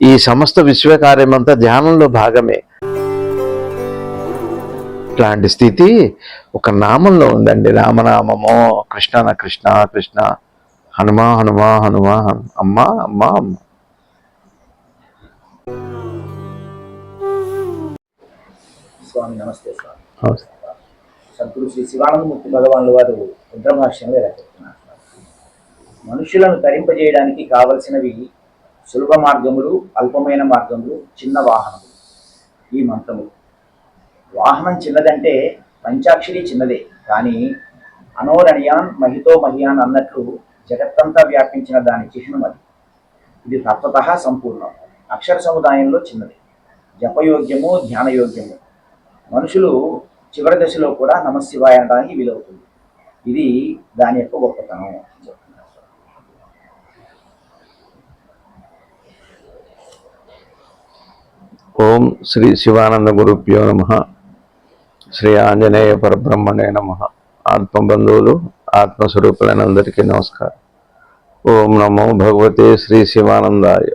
ఈ సమస్త విశ్వకార్యమంతా ధ్యానంలో భాగమే. ఇట్లాంటి స్థితి ఒక నామంలో ఉందండి. రామనామము, కృష్ణ కృష్ణ కృష్ణ, హనుమ హనుమ హనుమ, అమ్మ అమ్మ అమ్మ. స్వామి నమస్తే. స్వామి సద్గురు శ్రీ శివానందమూర్తి భగవానుల వారు రుద్రభాష్యంలో ఇలా చెప్తున్నారు. మనుషులను తరింపజేయడానికి కావలసినవి సులభ మార్గములు, అల్పమైన మార్గములు, చిన్న వాహనములు. ఈ మంత్రములు. వాహనం చిన్నదంటే పంచాక్షరి చిన్నదే, కానీ అనోరణ్యాన్ మహితో మహియాన్ అన్నట్లు జగత్తంతా వ్యాపించిన దాని చిహ్నం అది. ఇది తత్వతః సంపూర్ణం, అక్షర సముదాయంలో చిన్నది, జపయోగ్యము, ధ్యానయోగ్యము. మనుషులు చివరి దశలో కూడా నమశివాయ అనడానికి వీలవుతుంది. ఇది దాని యొక్క గొప్పతనం. ఓం శ్రీ శివానంద గురుభ్యో నమః. శ్రీ ఆంజనేయ పరబ్రహ్మణే నమః. ఆత్మబంధువులు, ఆత్మస్వరూపులైన అందరికీ నమస్కారం. ఓం నమో భగవతే శ్రీ శివానందాయ.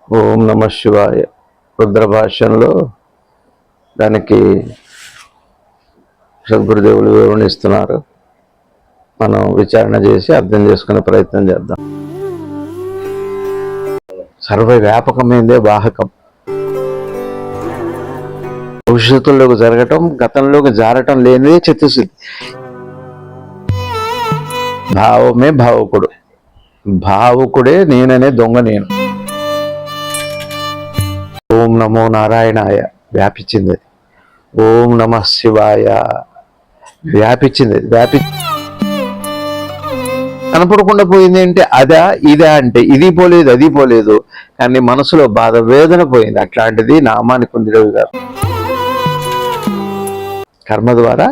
ఓం నమ శివాయ. రుద్రభాష్యంలో దానికి సద్గురుదేవులు వివరణిస్తున్నారు. మనం విచారణ చేసి అర్థం చేసుకునే ప్రయత్నం చేద్దాం. సర్వవ్యాపకమైందే వాహకం. భవిష్యత్తులోకి జరగటం, గతంలోకి జారటం లేనిదే చిత్తశుద్ధి. భావమే భావుకుడు, భావుకుడే నేననే దొంగ నేను. ఓం నమో నారాయణాయ వ్యాపించింది. ఓం నమ శివాయ వ్యాపించింది. కనపడకుండా పోయింది అంటే అదా ఇదా అంటే ఇది పోలేదు అది పోలేదు, కానీ మనసులో బాధ వేదన పోయింది. అట్లాంటిది నామానికి ఉంది రవి గారు. కర్మ ద్వారా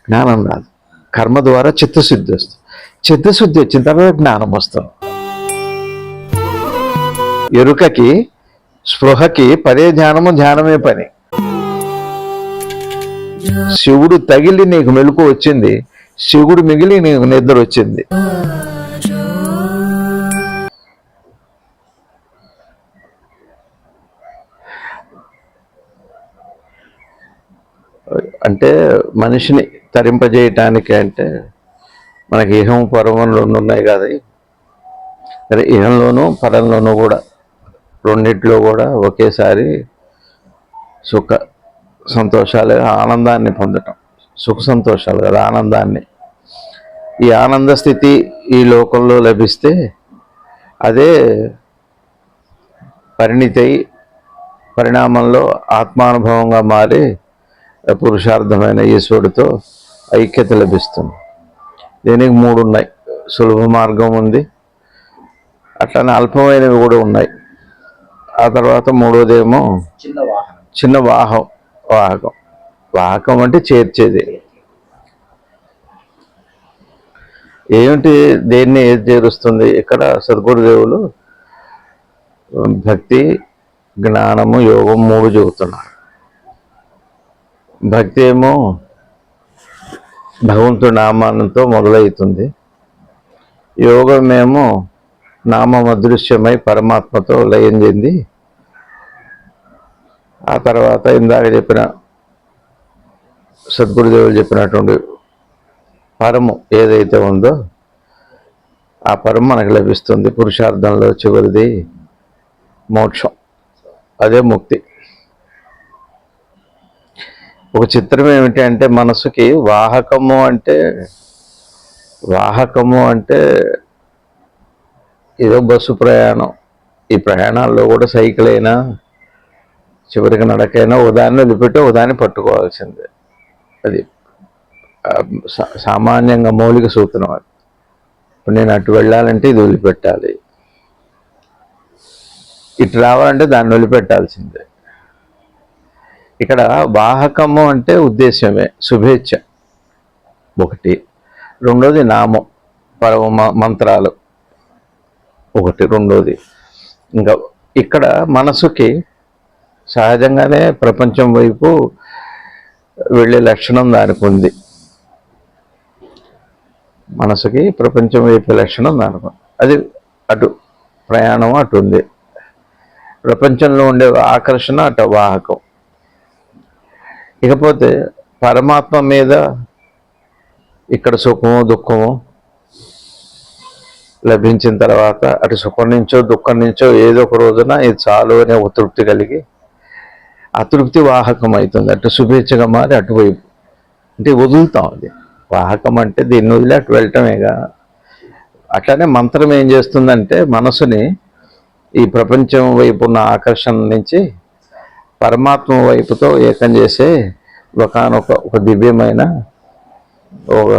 జ్ఞానం రాదు, కర్మ ద్వారా చిత్తశుద్ధి వస్తుంది. చిత్తశుద్ధి వచ్చిన తర్వాత జ్ఞానం వస్తుంది. ఎరుకకి స్పృహకి పదే ధ్యానము, ధ్యానమే పని. శివుడు తగిలి నీకు మెలకు వచ్చింది, శివుడు మిగిలి నీకు నిద్ర వచ్చింది. అంటే మనిషిని తరింపజేయటానికి అంటే మనకి ఇహం పరమం రెండు ఉన్నాయి కదా. ఇహంలోనూ పరంలోనూ కూడా రెండిట్లో కూడా ఒకేసారి సుఖ సంతోషాలు, ఆనందాన్ని పొందటం. సుఖ సంతోషాలు కదా, ఆనందాన్ని. ఈ ఆనంద స్థితి ఈ లోకంలో లభిస్తే అదే పరిణితి పరిణామంలో ఆత్మానుభవంగా మారి పురుషార్థమైన ఈశ్వరుడితో ఐక్యత లభిస్తుంది. దీనికి మూడు ఉన్నాయి. సులభ మార్గం ఉంది, అట్లనే అల్పమైనవి కూడా ఉన్నాయి. ఆ తర్వాత మూడోదేమో చిన్న వాహకం. వాహకం అంటే చేర్చేది. ఏమిటి, దేన్ని ఏది చేరుస్తుంది? ఇక్కడ సద్గురుదేవులు భక్తి, జ్ఞానము, యోగం మూడు చెబుతున్నారు. భక్తి ఏమో భగవంతుడి నామానంతో మొదలవుతుంది. యోగమేమో నామం అదృశ్యమై పరమాత్మతో లయం చెంది ఆ తర్వాత ఇందాక చెప్పిన సద్గురుదేవులు చెప్పినటువంటి పరము ఏదైతే ఉందో ఆ పరము మనకు లభిస్తుంది. పురుషార్థంలో చివరిది మోక్షం, అదే ముక్తి. ఒక చిత్రం ఏమిటి అంటే మనసుకి వాహకము అంటే ఏదో బస్సు ప్రయాణం. ఈ ప్రయాణాల్లో కూడా సైకిల్ అయినా చివరికి నడకైనా ఉదాన్ని వదిలిపెట్టి ఉదాన్ని పట్టుకోవాల్సిందే. అది సామాన్యంగా మౌలిక సూత్రం. అది ఇప్పుడు నేను అటు వెళ్ళాలంటే ఇది వదిలిపెట్టాలి, ఇటు రావాలంటే దాన్ని వదిలిపెట్టాల్సిందే. ఇక్కడ వాహకము అంటే ఉద్దేశ్యమే, శుభేచ్ఛ ఒకటి. రెండోది నామం, పరమ మంత్రాలు ఒకటి రెండోది. ఇంకా ఇక్కడ మనసుకి సహజంగానే ప్రపంచం వైపు వెళ్ళే లక్షణం దానికి ఉంది. మనసుకి ప్రపంచం వైపు లక్షణం దానికి ఉంది. అది అటు ప్రయాణం అటు ఉంది. ప్రపంచంలో ఉండే ఆకర్షణ అటు వాహకం. ఇకపోతే పరమాత్మ మీద ఇక్కడ సుఖము దుఃఖము లభించిన తర్వాత అటు సుఖం నుంచో దుఃఖం నుంచో ఏదో ఒక రోజున ఇది చాలు అనే ఒక తృప్తి కలిగి అతృప్తి వాహకం అవుతుంది. అటు శుభేచ్ఛగా మారి అటువైపు అంటే వదులుతాం. అది వాహకం అంటే దీన్ని వదిలి అటు వెళ్ళటమేగా. అట్లానే మంత్రం ఏం చేస్తుందంటే మనసుని ఈ ప్రపంచం వైపు ఉన్న ఆకర్షణ నుంచి పరమాత్మ వైపుతో ఏకం చేసే ఒక దివ్యమైన ఒక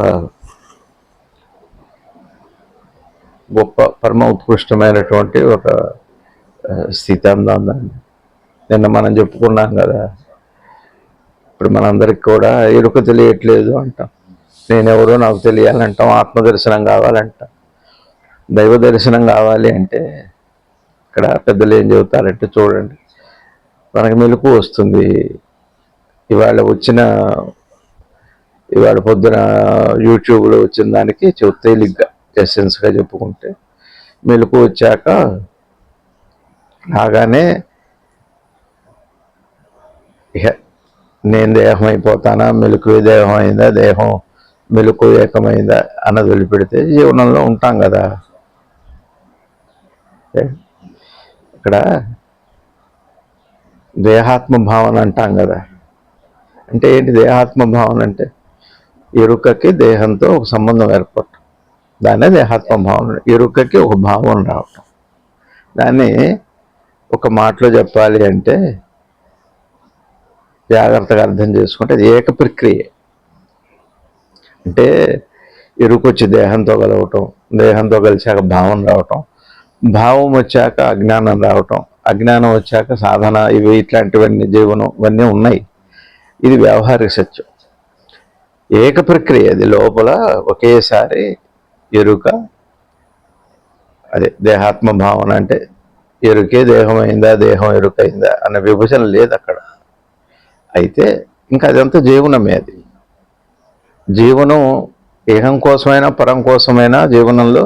గొప్ప పరమ ఉత్కృష్టమైనటువంటి ఒక స్థితి అందాన్ని నిన్న మనం చెప్పుకున్నాం కదా. ఇప్పుడు మనందరికి కూడా ఎరుక తెలియట్లేదు అంటాం, నేనెవరో నాకు తెలియాలంటాం, ఆత్మదర్శనం కావాలంటాం. దైవ దర్శనం కావాలి అంటే ఇక్కడ పెద్దలు ఏం చెబుతారంటే చూడండి, మనకి మెలకు వస్తుంది. ఇవాళ పొద్దున యూట్యూబ్లో వచ్చిన దానికి తేలిగ్గా ఎసెన్స్గా చెప్పుకుంటే మెలకు వచ్చాక రాగానే నేను దేహం అయిపోతానా, మెలకు దేహం అయిందా, దేహం మెలకు ఏకమైందా అన్నది వదిలిపెడితే జీవనంలో ఉంటాం కదా. ఇక్కడ దేహాత్మ భావన అంటాం కదా. అంటే ఏంటి దేహాత్మ భావన అంటే? ఎరుకకి దేహంతో ఒక సంబంధం ఏర్పడటం, దాన్నే దేహాత్మ భావన. ఎరుకకి ఒక భావం రావటం. దాన్ని ఒక మాటలో చెప్పాలి అంటే జాగ్రత్తగా అర్థం చేసుకుంటే అది ఏక ప్రక్రియ. అంటే ఎరుకొచ్చి దేహంతో కలవటం, దేహంతో కలిసాక భావం రావటం, భావం వచ్చాక అజ్ఞానం రావటం, అజ్ఞానం వచ్చాక సాధన, ఇట్లాంటివన్నీ జీవనం ఇవన్నీ ఉన్నాయి. ఇది వ్యవహారిక సత్యం. ఏక ప్రక్రియ. అది లోపల ఒకేసారి ఎరుక, అదే దేహాత్మ భావన అంటే ఎరుకే దేహమైందా, దేహం ఎరుకైందా అన్న విభజన లేదు అక్కడ. అయితే ఇంకా అదంతా జీవనమే. అది జీవనం ఏహం కోసమైనా పరం కోసమైనా జీవనంలో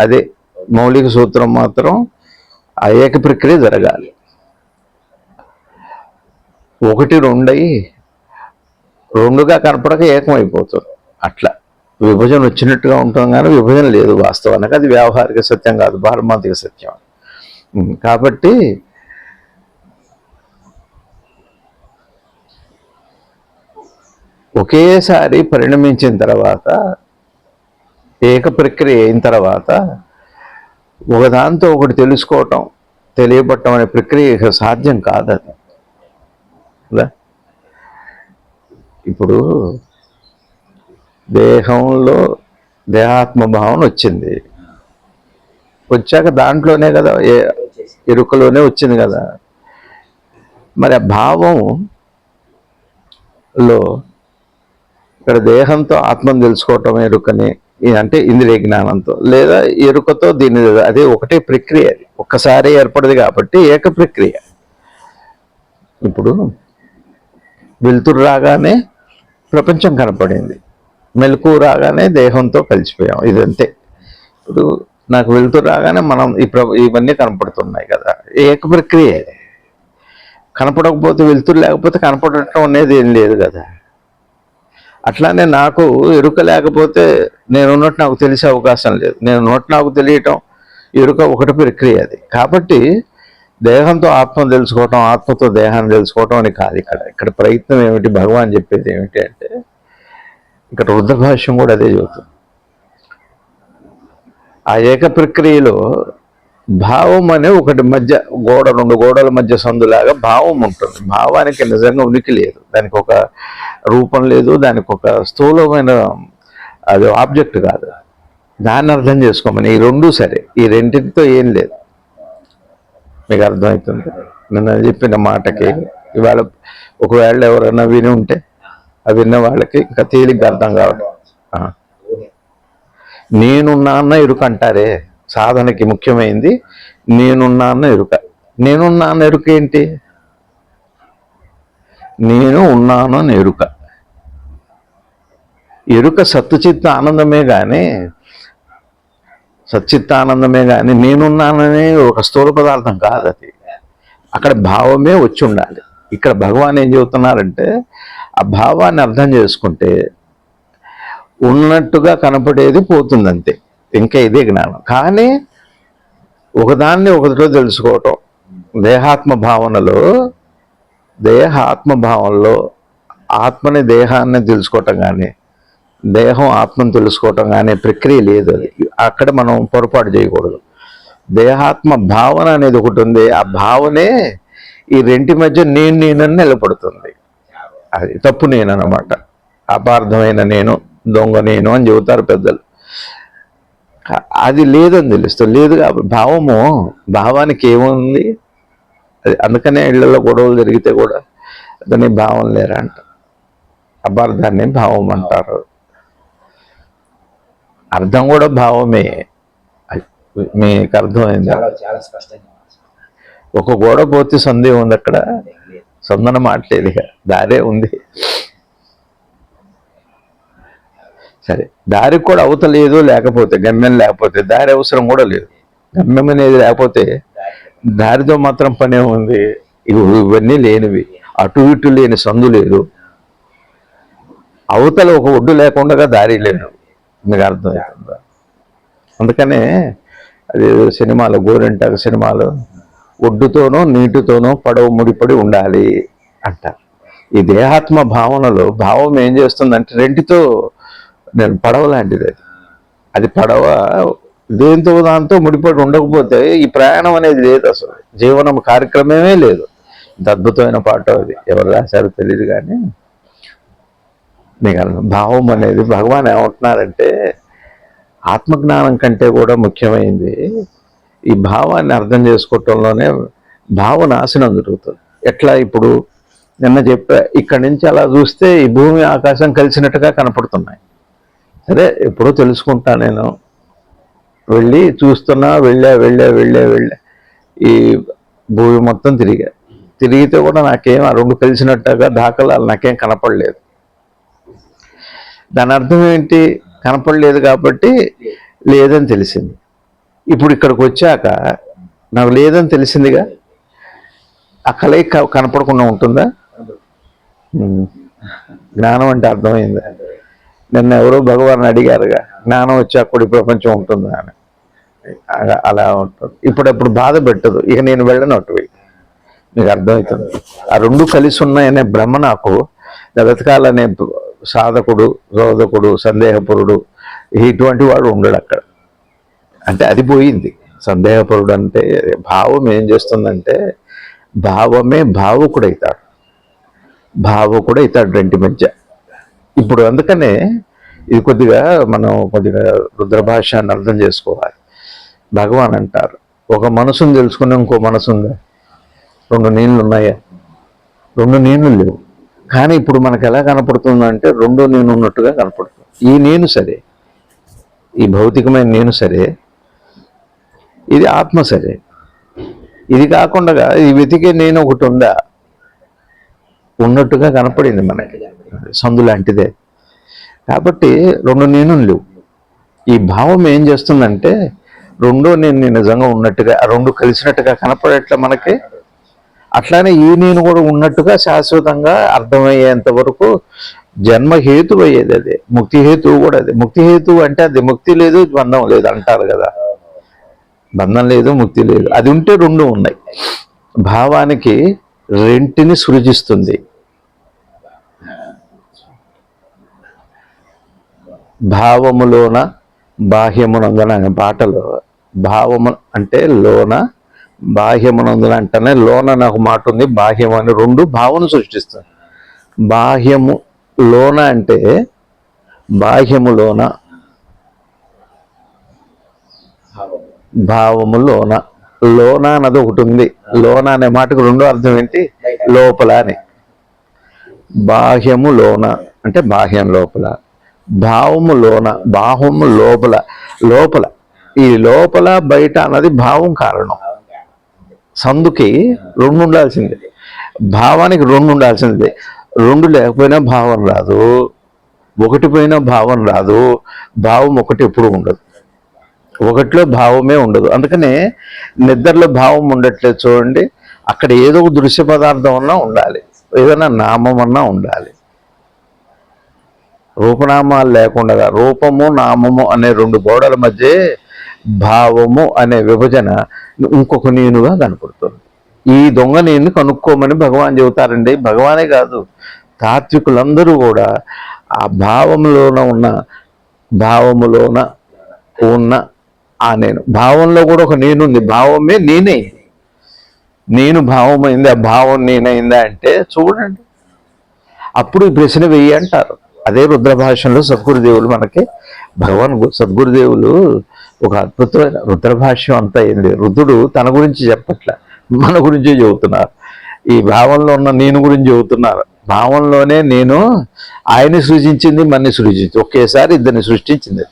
అదే మౌలిక సూత్రం మాత్రం ఆ ఏక ప్రక్రియ జరగాలి. ఒకటి రెండుగా కనపడక ఏకమైపోతుంది. అట్లా విభజన వచ్చినట్టుగా ఉంటుంది కానీ విభజన లేదు వాస్తవానికి. అది వ్యావహారిక సత్యం కాదు, పారమార్థిక సత్యం. కాబట్టి ఒకేసారి పరిణమించిన తర్వాత, ఏక ప్రక్రియ అయిన తర్వాత ఒకదాంతో ఒకటి తెలుసుకోవటం, తెలియబట్టడం అనే ప్రక్రియ సాధ్యం కాదు. అది ఇప్పుడు దేహంలో దేహాత్మ భావన వచ్చింది, వచ్చాక దాంట్లోనే కదా ఎరుకలోనే వచ్చింది కదా. మరి ఆ భావంలో ఇక్కడ దేహంతో ఆత్మను తెలుసుకోవటం ఎరుకని, అంటే ఇంద్రియ జ్ఞానంతో లేదా ఎరుకతో దీన్ని, అదే ఒకటే ప్రక్రియ. అది ఒక్కసారి ఏర్పడదు కాబట్టి ఏక ప్రక్రియ. ఇప్పుడు వెలుతురు రాగానే ప్రపంచం కనపడింది, మెలకు రాగానే దేహంతో కలిసిపోయాం, ఇదంతే. ఇప్పుడు నాకు వెలుతురు రాగానే మనం ఇవన్నీ కనపడుతున్నాయి కదా, ఏక ప్రక్రియ. కనపడకపోతే, వెలుతురు లేకపోతే కనపడటం అనేది ఏం లేదు కదా. అట్లానే నాకు ఎరుక లేకపోతే నేనున్నట్టు నాకు తెలిసే అవకాశం లేదు. నేనున్నట్టు నాకు తెలియటం, ఎరుక ఒకటి ప్రక్రియ. అది కాబట్టి దేహంతో ఆత్మను తెలుసుకోవటం, ఆత్మతో దేహాన్ని తెలుసుకోవటం అని కాదు. ఇక్కడ ప్రయత్నం ఏమిటి, భగవాన్ చెప్పేది ఏమిటి అంటే, ఇక్కడ రుద్రభాష్యం కూడా అదే చెబుతుంది. ఆ ఏక ప్రక్రియలో భావం అనే ఒకటి మధ్య రెండు గోడల మధ్య సందులాగా భావం ఉంటుంది. భావానికి నిజంగా ఉనికి లేదు, దానికి ఒక రూపం లేదు, దానికి ఒక స్థూలమైన అది ఆబ్జెక్ట్ కాదు. దాన్ని అర్థం చేసుకోమని ఈ రెండు సరే, ఈ రెండింటితో ఏం లేదు. మీకు అర్థమవుతుంది నిన్న చెప్పిన మాటకి. ఇవాళ ఒకవేళ ఎవరైనా విని ఉంటే ఆ విన్న వాళ్ళకి ఇంకా తేలిగ్గా అర్థం కావడం. నేనున్నాన్న ఎరుక అంటారే, సాధనకి ముఖ్యమైనది నేనున్నాన్న ఎరుక. నేనున్నాన్న ఎరుక ఏంటి? నేను ఉన్నాను అని ఎరుక. ఎరుక సత్తుచిత్త ఆనందమే కానీ సచ్చిత్తానందమే కానీ నేనున్నాననే ఒక స్థూల పదార్థం కాదు అది. అక్కడ భావమే వచ్చి ఉండాలి. ఇక్కడ భగవాన్ ఏం చెబుతున్నారంటే ఆ భావాన్ని అర్థం చేసుకుంటే ఉన్నట్టుగా కనపడేది పోతుంది అంతే. ఇంకా ఇదే జ్ఞానం. కానీ ఒకదాన్ని ఒకటిలో తెలుసుకోవటం, దేహాత్మ భావనలో ఆత్మని దేహాన్ని తెలుసుకోవటం కానీ దేహం ఆత్మను తెలుసుకోవటం కానీ ప్రక్రియ లేదు. అది అక్కడ మనం పొరపాటు చేయకూడదు. దేహాత్మ భావన అనేది ఒకటి ఉంది. ఆ భావనే ఈ రెంటి మధ్య నేనని నిలబడుతుంది. అది తప్పు నేను అన్నమాట. అపార్థమైన నేను, దొంగ నేను అని చెబుతారు పెద్దలు. అది లేదని తెలుస్తుంది. లేదు కాబట్టి భావానికి ఏముంది? అది అందుకనే ఇళ్లలో గొడవలు జరిగితే కూడా దాన్ని భావం లేరా అంట. అపార్థాన్ని భావం అంటారు. అర్థం కూడా భావమే. మీకు అర్థమైందా? చాలా స్పష్టంగా ఒక గోడ పోతే సందే ఉంది, అక్కడ సందన మాట్లేదు, దారే ఉంది. సరే, దారికి కూడా అవతలేదు, లేకపోతే గమ్యం లేకపోతే దారి అవసరం కూడా లేదు. గమ్యం అనేది లేకపోతే దారితో మాత్రం పనే ఉంది. ఇవన్నీ లేనివి, అటు ఇటు లేని సందు లేదు, అవతల ఒక ఒడ్డు లేకుండా దారి లేదు. మీకు అర్థమవుతుందా? అందుకనే అది సినిమాలో, గోరింటాకు సినిమాలో, ఒడ్డుతోనో నీటితోనో పడవ ముడిపడి ఉండాలి అంటారు. ఈ దేహాత్మ భావనలో భావం ఏం చేస్తుందంటే రెంటితో నేను పడవ లాంటిది. అది పడవ దేంతో దాంతో ముడిపడి ఉండకపోతే ఈ ప్రయాణం అనేది లేదు, అసలు జీవనం కార్యక్రమమే లేదు. ఇంత అద్భుతమైన పాట అది. ఎవరు రాశారో తెలియదు కానీ మీకు భావం అనేది భగవాన్ ఏమంటున్నారంటే ఆత్మజ్ఞానం కంటే కూడా ముఖ్యమైనది ఈ భావాన్ని అర్థం చేసుకోవటంలోనే భావ నాశనం జరుగుతుంది. ఎట్లా? ఇప్పుడు నిన్న చెప్పా, ఇక్కడి నుంచి అలా చూస్తే ఈ భూమి ఆకాశం కలిసినట్టుగా కనపడుతున్నాయి. సరే, ఎప్పుడో తెలుసుకుంటా నేను, వెళ్ళి చూస్తున్నా, వెళ్ళా ఈ భూమి మొత్తం తిరిగితే కూడా నాకేం ఆ రెండు కలిసినట్టుగా దాఖలాలు నాకేం కనపడలేదు. దాని అర్థం ఏంటి? కనపడలేదు కాబట్టి లేదని తెలిసింది. ఇప్పుడు ఇక్కడికి వచ్చాక నాకు లేదని తెలిసిందిగా, ఆ కలయిక కనపడకుండా ఉంటుందా? జ్ఞానం అంటే అర్థమైందా? నిన్న ఎవరో భగవాన్ అడిగారుగా, జ్ఞానం వచ్చాక కూడా ఈ ప్రపంచం ఉంటుందా అని. అలా ఉంటుంది. ఇప్పుడప్పుడు బాధ పెట్టదు, ఇక నేను వెళ్ళను అటువైపు. మీకు అర్థమవుతుంది. ఆ రెండు కలిసి ఉన్నాయనే భ్రమ నాకు వెతకాలనే సాధకుడు, శోధకుడు, సందేహపరుడు ఇటువంటి వాడు ఉండడు అక్కడ. అంటే అది పోయింది. సందేహపరుడు అంటే భావం ఏం చేస్తుందంటే భావమే భావుకుడైతాడు రెంటి మధ్య. ఇప్పుడు అందుకనే ఇది కొద్దిగా మనం రుద్రభాషాన్ని అర్థం చేసుకోవాలి. భగవాన్ అంటారు, ఒక మనసును తెలుసుకునే ఇంకో మనసు ఉందా? రెండు నీళ్ళు ఉన్నాయా? రెండు నీళ్లు లేవు. కానీ ఇప్పుడు మనకు ఎలా కనపడుతుందంటే రెండో నేను ఉన్నట్టుగా కనపడుతుంది. ఈ నేను సరే, ఈ భౌతికమైన నేను సరే, ఇది ఆత్మ సరే. ఇది కాకుండా ఈ వెతికే నేను ఒకటి ఉందా? ఉన్నట్టుగా కనపడింది మనకి, సందు లాంటిదే. కాబట్టి రెండు నేను లేవు. ఈ భావం ఏం చేస్తుందంటే రెండో నేను నిజంగా ఉన్నట్టుగా, ఆ రెండు కలిసినట్టుగా కనపడేట్లా మనకి. అట్లానే ఈ నేను కూడా ఉన్నట్టుగా శాశ్వతంగా అర్థమయ్యేంత వరకు జన్మహేతు అయ్యేది అదే. ముక్తి హేతువు కూడా అదే. ముక్తి హేతువు అంటే అది ముక్తి లేదు, బంధం లేదు అంటారు కదా. బంధం లేదు, ముక్తి లేదు. అది ఉంటే రెండు ఉన్నాయి. భావానికి రెంటిని సృజిస్తుంది. భావములోన బాహ్యమునందున అనే పాటలో భావము అంటే లోన, బాహ్యమునందున అంటేనే లోన నాకు మాట ఉంది, బాహ్యం అని రెండు భావన సృష్టిస్తుంది. బాహ్యము లోన అంటే బాహ్యములోన, భావములోన. లోన అన్నది ఒకటి ఉంది. లోన అనే మాటకు రెండో అర్థం ఏంటి? లోపల అని. బాహ్యము లోన అంటే బాహ్యం లోపల, భావము లోన, భావము లోపల. లోపల ఈ లోపల బయట అన్నది భావం కారణం. సందుకి రెండు ఉండాల్సిందే, భావానికి రెండు ఉండాల్సిందే. రెండు లేకపోయినా భావం రాదు, ఒకటి పోయినా భావం రాదు. భావం ఒకటి ఎప్పుడు ఉండదు. ఒకటిలో భావమే ఉండదు. అందుకనే నిద్రలో భావం ఉండట్లేదు చూడండి. అక్కడ ఏదో ఒక దృశ్య పదార్థం అన్నా ఉండాలి, ఏదైనా నామం అన్నా ఉండాలి. రూపనామాలు లేకుండా రూపము నామము అనే రెండు గోడల మధ్య భావము అనే విభజన ఇంకొక నేనుగా కనపడుతుంది. ఈ దొంగ నేను కనుక్కోమని భగవాన్ చెబుతారండి. భగవానే కాదు, తాత్వికులందరూ కూడా ఆ భావములోన ఉన్న ఆ నేను, భావంలో కూడా ఒక నేనుంది. భావమే నేనే. నేను భావమైంది, ఆ భావం నేనైందా అంటే చూడండి. అప్పుడు ఈ ప్రశ్న వెయ్యి అంటారు. అదే రుద్రభాషంలో సద్గురుదేవులు మనకి సద్గురుదేవులు ఒక అద్భుతమైన రుద్రభాష్యం అంతా అయింది. రుద్రుడు తన గురించి చెప్పట్ల, మన గురించి చెబుతున్నారు. ఈ భావంలో ఉన్న నేను గురించి చెబుతున్నారు. భావంలోనే నేను ఆయన్ని సృజించింది, మన్ని సృజించింది, ఒకేసారి ఇద్దరిని సృష్టించింది.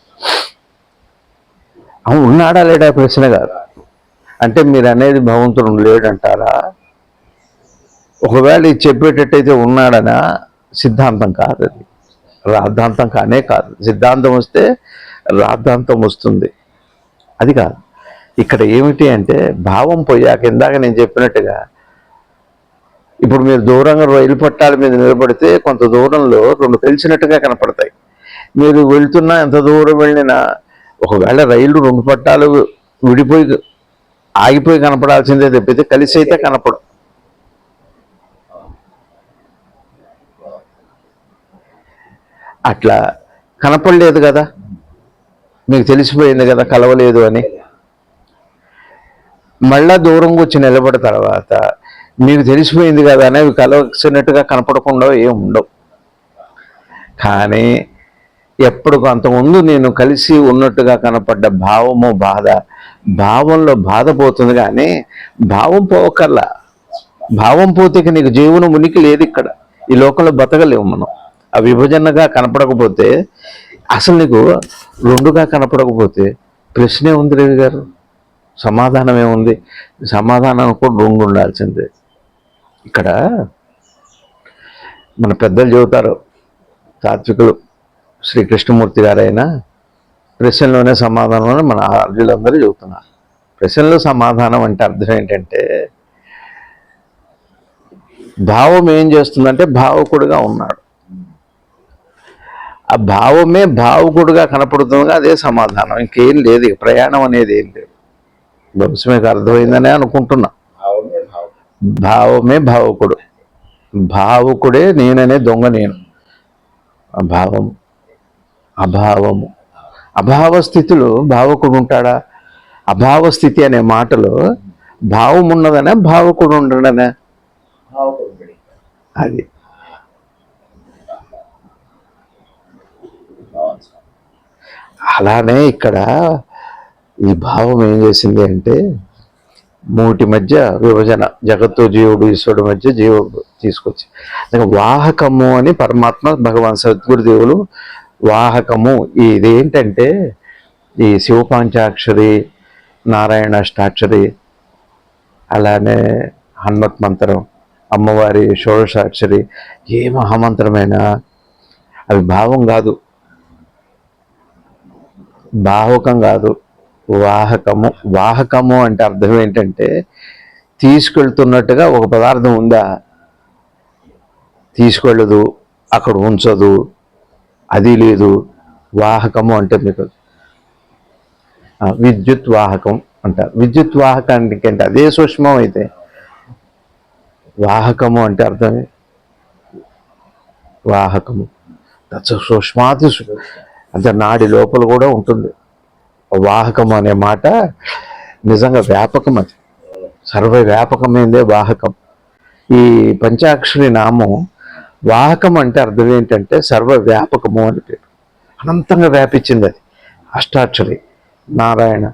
అవును, ఉన్నాడా లేడా ప్రశ్న కాదు. అంటే మీరు అనేది భగవంతుడు లేడంటారా? ఒకవేళ ఇది చెప్పేటట్టయితే ఉన్నాడనా? సిద్ధాంతం కాదు అది, రాద్ధాంతం కానే కాదు. సిద్ధాంతం వస్తే రాద్ధాంతం వస్తుంది, అది కాదు. ఇక్కడ ఏమిటి అంటే భావం పోయాక, ఇందాక నేను చెప్పినట్టుగా, ఇప్పుడు మీరు దూరంగా రైలు పట్టాల మీద నిలబడితే కొంత దూరంలో రెండు కలిసినట్టుగా కనపడతాయి. మీరు వెళ్తున్నా ఎంత దూరం వెళ్ళినా, ఒకవేళ రైలు రెండు పట్టాలు విడిపోయి ఆగిపోయి కనపడాల్సిందే తప్పితే కలిసి అయితే కనపడు. అట్లా కనపడలేదు కదా, మీకు తెలిసిపోయింది కదా కలవలేదు అని. మళ్ళా దూరంగా వచ్చి నిలబడిన తర్వాత మీకు తెలిసిపోయింది కదా అని అవి కలవసినట్టుగా కనపడకుండా ఏం ఉండవు. కానీ ఎప్పుడు అంతకుముందు నేను కలిసి ఉన్నట్టుగా కనపడ్డ భావము బాధ, భావంలో బాధ పోతుంది. కానీ భావం పోకల్లా, భావం పోతే నీకు జీవనం ఉనికి లేదు. ఇక్కడ ఈ లోకంలో బతకలేము మనం. ఆ విభజనగా కనపడకపోతే, అసలు నీకు రెండుగా కనపడకపోతే ప్రశ్నే ఉంది రవి గారు, సమాధానం ఏముంది? సమాధానం కూడా రెండు ఉండాల్సిందే. ఇక్కడ మన పెద్దలు చెబుతారు, తాత్వికులు శ్రీకృష్ణమూర్తి గారైనా ప్రశ్నలోనే సమాధానం అని మన ఆర్యులందరూ చెబుతున్నారు. ప్రశ్నలో సమాధానం అంటే అర్థం ఏంటంటే, భావం ఏం చేస్తుందంటే భావకుడుగా ఉన్నాడు, ఆ భావమే భావకుడుగా కనపడుతుందిగా, అదే సమాధానం. ఇంకేం లేదు, ప్రయాణం అనేది ఏం లేదు. బహుశా మీకు అర్థమైందనే అనుకుంటున్నా. భావమే భావకుడు, భావకుడే నేననే దొంగ నేను. అభావము అభావము అభావ స్థితిలో భావకుడు ఉంటాడా? అభావ స్థితి అనే మాటలో భావం ఉన్నదనే భావకుడు ఉండడనే, అది. అలానే ఇక్కడ ఈ భావం ఏం చేసింది అంటే, మూటి మధ్య విభజన, జగత్తు జీవుడు ఈశ్వరుడు మధ్య జీవుడు తీసుకొచ్చి వాహకము అని పరమాత్మ భగవాన్ సద్గురుదేవులు వాహకము. ఇదేంటంటే ఈ శివపాంచాక్షరి, నారాయణ అష్టాక్షరి, అలానే హనుమత్ మంత్రం, అమ్మవారి షోడశాక్షరి, ఏ మహామంత్రమైనా అవి భావం కాదు, భావకం కాదు, వాహకము. వాహకము అంటే అర్థం ఏంటంటే తీసుకెళ్తున్నట్టుగా ఒక పదార్థం ఉందా, తీసుకెళ్ళదు, అక్కడ ఉంచదు, అది లేదు. వాహకము అంటే మీకు విద్యుత్ వాహకం అంటారు. విద్యుత్ వాహకానికి అంటే అదే సూక్ష్మం అయితే వాహకము అంటే అర్థమే వాహకము. సూక్ష్మాతి అంటే నాడి లోపల కూడా ఉంటుంది. వాహకము అనే మాట నిజంగా వ్యాపకం, అది సర్వవ్యాపకమైందే వాహకం. ఈ పంచాక్షరి నామం వాహకం అంటే అర్థం ఏంటంటే సర్వవ్యాపకము అని పేరు. అనంతంగా వ్యాపించింది అది. అష్టాక్షరి నారాయణ,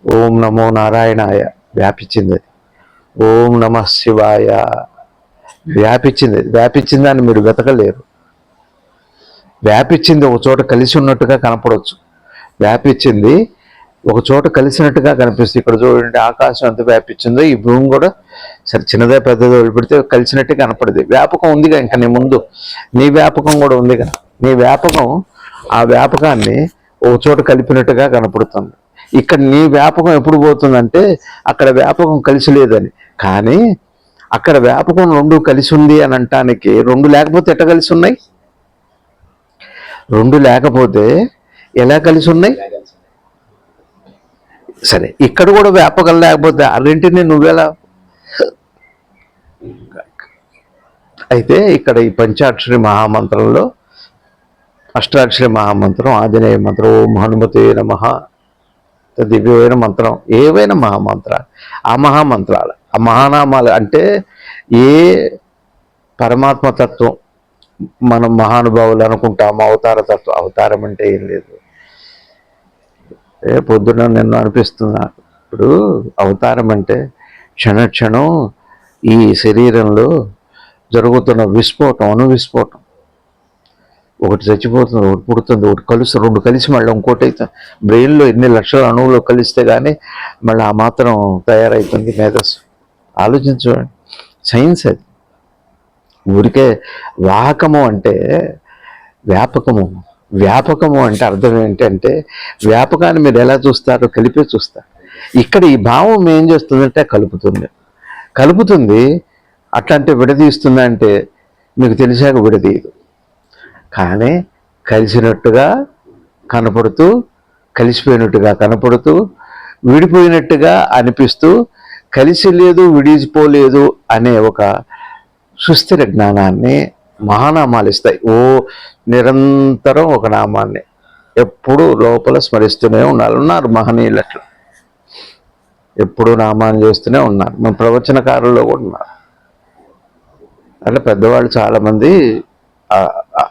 ఓం నమో నారాయణాయ వ్యాపించింది అది. ఓం నమ శివాయ వ్యాపించింది. వ్యాపించిందని మీరు వెతకలేరు. వ్యాపించింది ఒక చోట కలిసి ఉన్నట్టుగా కనపడవచ్చు, వ్యాపించింది ఒక చోట కలిసినట్టుగా కనిపిస్తుంది. ఇక్కడ చూడండి, ఆకాశం ఎంత వ్యాపించిందో ఈ భూమి కూడా సరే చిన్నదే పెద్దదో వదిలిపెడితే కలిసినట్టే కనపడదు. వ్యాపకం ఉందిగా, ఇంకా నీ ముందు నీ వ్యాపకం కూడా ఉందిగా. నీ వ్యాపకం ఆ వ్యాపకాన్ని ఒక చోట కలిపినట్టుగా కనపడుతుంది. ఇక్కడ నీ వ్యాపకం ఎప్పుడు పోతుందంటే అక్కడ వ్యాపకం కలిసి లేదని. కానీ అక్కడ వ్యాపకం రెండు కలిసి ఉంది అని అంటానికి రెండు లేకపోతే ఎట్ట కలిసి ఉన్నాయి? రెండు లేకపోతే ఎలా కలిసి ఉన్నాయి? సరే, ఇక్కడ కూడా వ్యాపకం లేకపోతే ఆ రెంటిని నువ్వెలా? అయితే ఇక్కడ ఈ పంచాక్షరి మహామంత్రంలో అష్టాక్షరి మహామంత్రం, ఆంజనేయ మంత్రం, ఓం హనుమతే నమః, దివ్యమైన మంత్రం, ఏవైనా మహామంత్రాలు, ఆ మహామంత్రాలు, ఆ మహానామాలు అంటే ఏ పరమాత్మ తత్వం మనం మహానుభావులు అనుకుంటాము. అవతార తత్వం, అవతారం అంటే ఏం లేదు. పొద్దున నిన్ను అనిపిస్తున్నా, ఇప్పుడు అవతారం అంటే క్షణక్షణం ఈ శరీరంలో జరుగుతున్న విస్ఫోటం, అణు విస్ఫోటం. ఒకటి చచ్చిపోతుంది, ఒకటి పుడుతుంది, ఒకటి కలుస్తుంది, రెండు కలిసి మళ్ళీ ఇంకోటి అయితే బ్రెయిన్లో ఎన్ని లక్షల అణువులు కలిస్తే కానీ మళ్ళీ ఆ మాత్రం తయారవుతుంది మేధస్సు. ఆలోచించండి, సైన్స్ అది. ఊరికే వాహకము అంటే వ్యాపకము, వ్యాపకము అంటే అర్థం ఏంటంటే వ్యాపకాన్ని మీరు ఎలా చూస్తారో కలిపే చూస్తారు. ఇక్కడ ఈ భావం ఏం చేస్తుందంటే కలుపుతుంది. అట్లాంటి విడదీస్తుంది అంటే మీకు తెలిసాక విడదీయదు. కానీ కలిసినట్టుగా కనపడుతూ, కలిసిపోయినట్టుగా కనపడుతూ, విడిపోయినట్టుగా అనిపిస్తూ, కలిసి లేదు విడిపోలేదు అనే ఒక సుస్థిర జ్ఞానాన్ని మహానామాలు ఇస్తాయి. నిరంతరం ఒక నామాన్ని ఎప్పుడూ లోపల స్మరిస్తూనే ఉన్నారు మహనీయులు. అట్లా ఎప్పుడూ నామాన్ని చేస్తూనే ఉన్నారు. మన ప్రవచనకారుల్లో కూడా ఉన్నారు. అట్లా పెద్దవాళ్ళు చాలామంది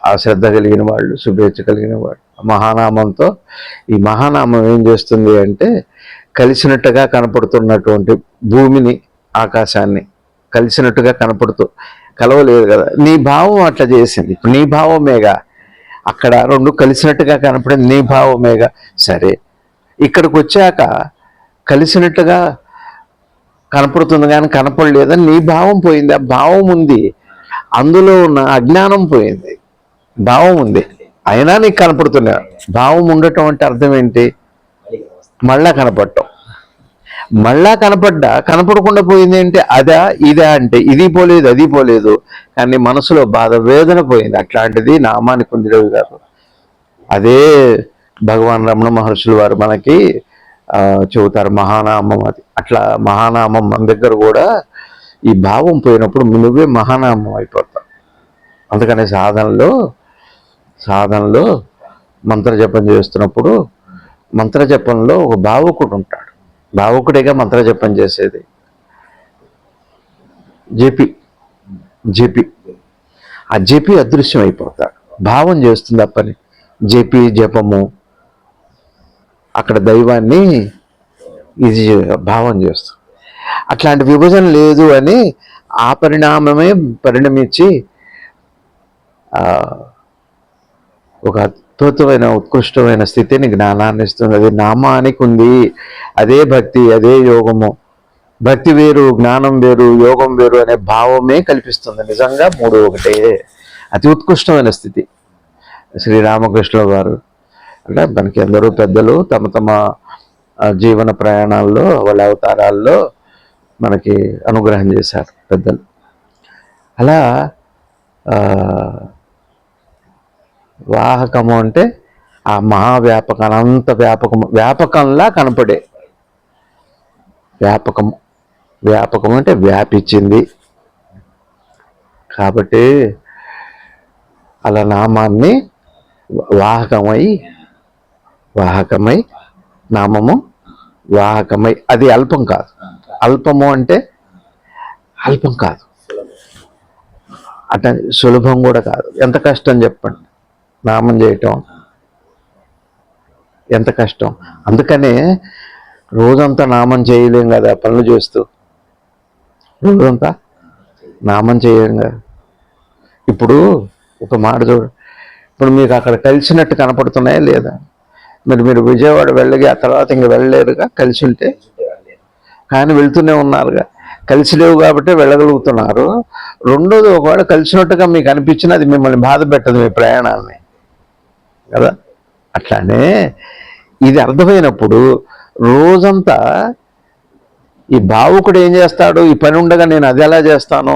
ఆ శ్రద్ధ కలిగిన వాళ్ళు, శుభేచ్ఛ కలిగిన వాళ్ళు మహానామంతో. ఈ మహానామం ఏం చేస్తుంది అంటే కలిసినట్టుగా కనపడుతున్నటువంటి భూమిని, ఆకాశాన్ని కలిసినట్టుగా కలవలేదు కదా, నీ భావం అట్లా చేసింది. ఇప్పుడు నీ భావమేగా, అక్కడ రెండు కలిసినట్టుగా కనపడింది నీ భావమేగా. సరే, ఇక్కడికి వచ్చాక కలిసినట్టుగా కనపడుతుంది కానీ కనపడలేదని నీ భావం పోయింది. ఆ భావం ఉంది, అందులో ఉన్న అజ్ఞానం పోయింది. భావం ఉంది అయినా నీకు కనపడుతున్నా. భావం ఉండటం అంటే అర్థం ఏంటి? మళ్ళా కనపడటం. మళ్ళా కనపడకుండా పోయింది అంటే అదా ఇదా అంటే ఇది పోలేదు అది పోలేదు, కానీ మనసులో బాధ వేదన పోయింది. అట్లాంటిది నామానికి ఉంది రవి గారు. అదే భగవాన్ రమణ మహర్షులు వారు మనకి చెబుతారు మహానామం. అది అట్లా మహానామం మన దగ్గర కూడా ఈ భావం పోయినప్పుడు నువ్వే మహానామం అయిపోతావు. అందుకని సాధనలో మంత్రజపం చేస్తున్నప్పుడు మంత్రజపంలో ఒక భావకుడు ఉంటాడు. భావకుడిగా మంత్రజపం చేసేది జపి. ఆ జపి అదృశ్యం అయిపోతాడు. భావం చేస్తుంది ఆ పని. జపము అక్కడ దైవాన్ని ఇది భావం చేస్తుంది. అట్లాంటి విభజన లేదు అని ఆ పరిణామమే పరిణమించి ఒక అద్భుతమైన ఉత్కృష్టమైన స్థితిని, జ్ఞానాన్ని ఇస్తుంది. అది నామానికి ఉంది. అదే భక్తి, అదే యోగము. భక్తి వేరు, జ్ఞానం వేరు, యోగం వేరు అనే భావమే కల్పిస్తుంది. నిజంగా మూడు ఒకటే. అతి ఉత్కృష్టమైన స్థితి. శ్రీరామకృష్ణుల వారు అంటే మనకి అందరూ పెద్దలు తమ జీవన ప్రయాణాల్లో, వాళ్ళ అవతారాల్లో మనకి అనుగ్రహం చేశారు పెద్దలు. అలా వాహకము అంటే ఆ మహావ్యాపకం, అనంత వ్యాపకంలా కనపడే వ్యాపకం అంటే వ్యాపించింది. కాబట్టి అలా నామాన్ని వాహకమై నామము వాహకమై, అది అల్పం కాదు. అల్పము అంటే అల్పం కాదు, అట్లా సులభం కూడా కాదు. ఎంత కష్టం చెప్పండి నామం చేయటం, ఎంత కష్టం. అందుకనే రోజంతా నామం చేయలేం కదా, పనులు చేస్తూ రోజంతా నామం చేయలేం కదా. ఇప్పుడు ఒక మాట చూడు, ఇప్పుడు మీకు అక్కడ కలిసినట్టు కనపడుతున్నాయా లేదా? మీరు విజయవాడ వెళ్ళగా ఆ తర్వాత ఇంక వెళ్ళలేరుగా, కలిసి ఉంటే. కానీ వెళ్తూనే ఉన్నారుగా, కలిసి లేవు కాబట్టి వెళ్ళగలుగుతున్నారు. రెండోది, ఒకవేళ కలిసినట్టుగా మీకు అనిపించినా అది మిమ్మల్ని బాధ పెట్టదు మీ ప్రయాణాన్ని కదా. అట్లానే ఇది అర్థమైనప్పుడు రోజంతా ఈ భావుకుడు ఏం చేస్తాడు, ఈ పని ఉండగా నేను అది ఎలా చేస్తాను,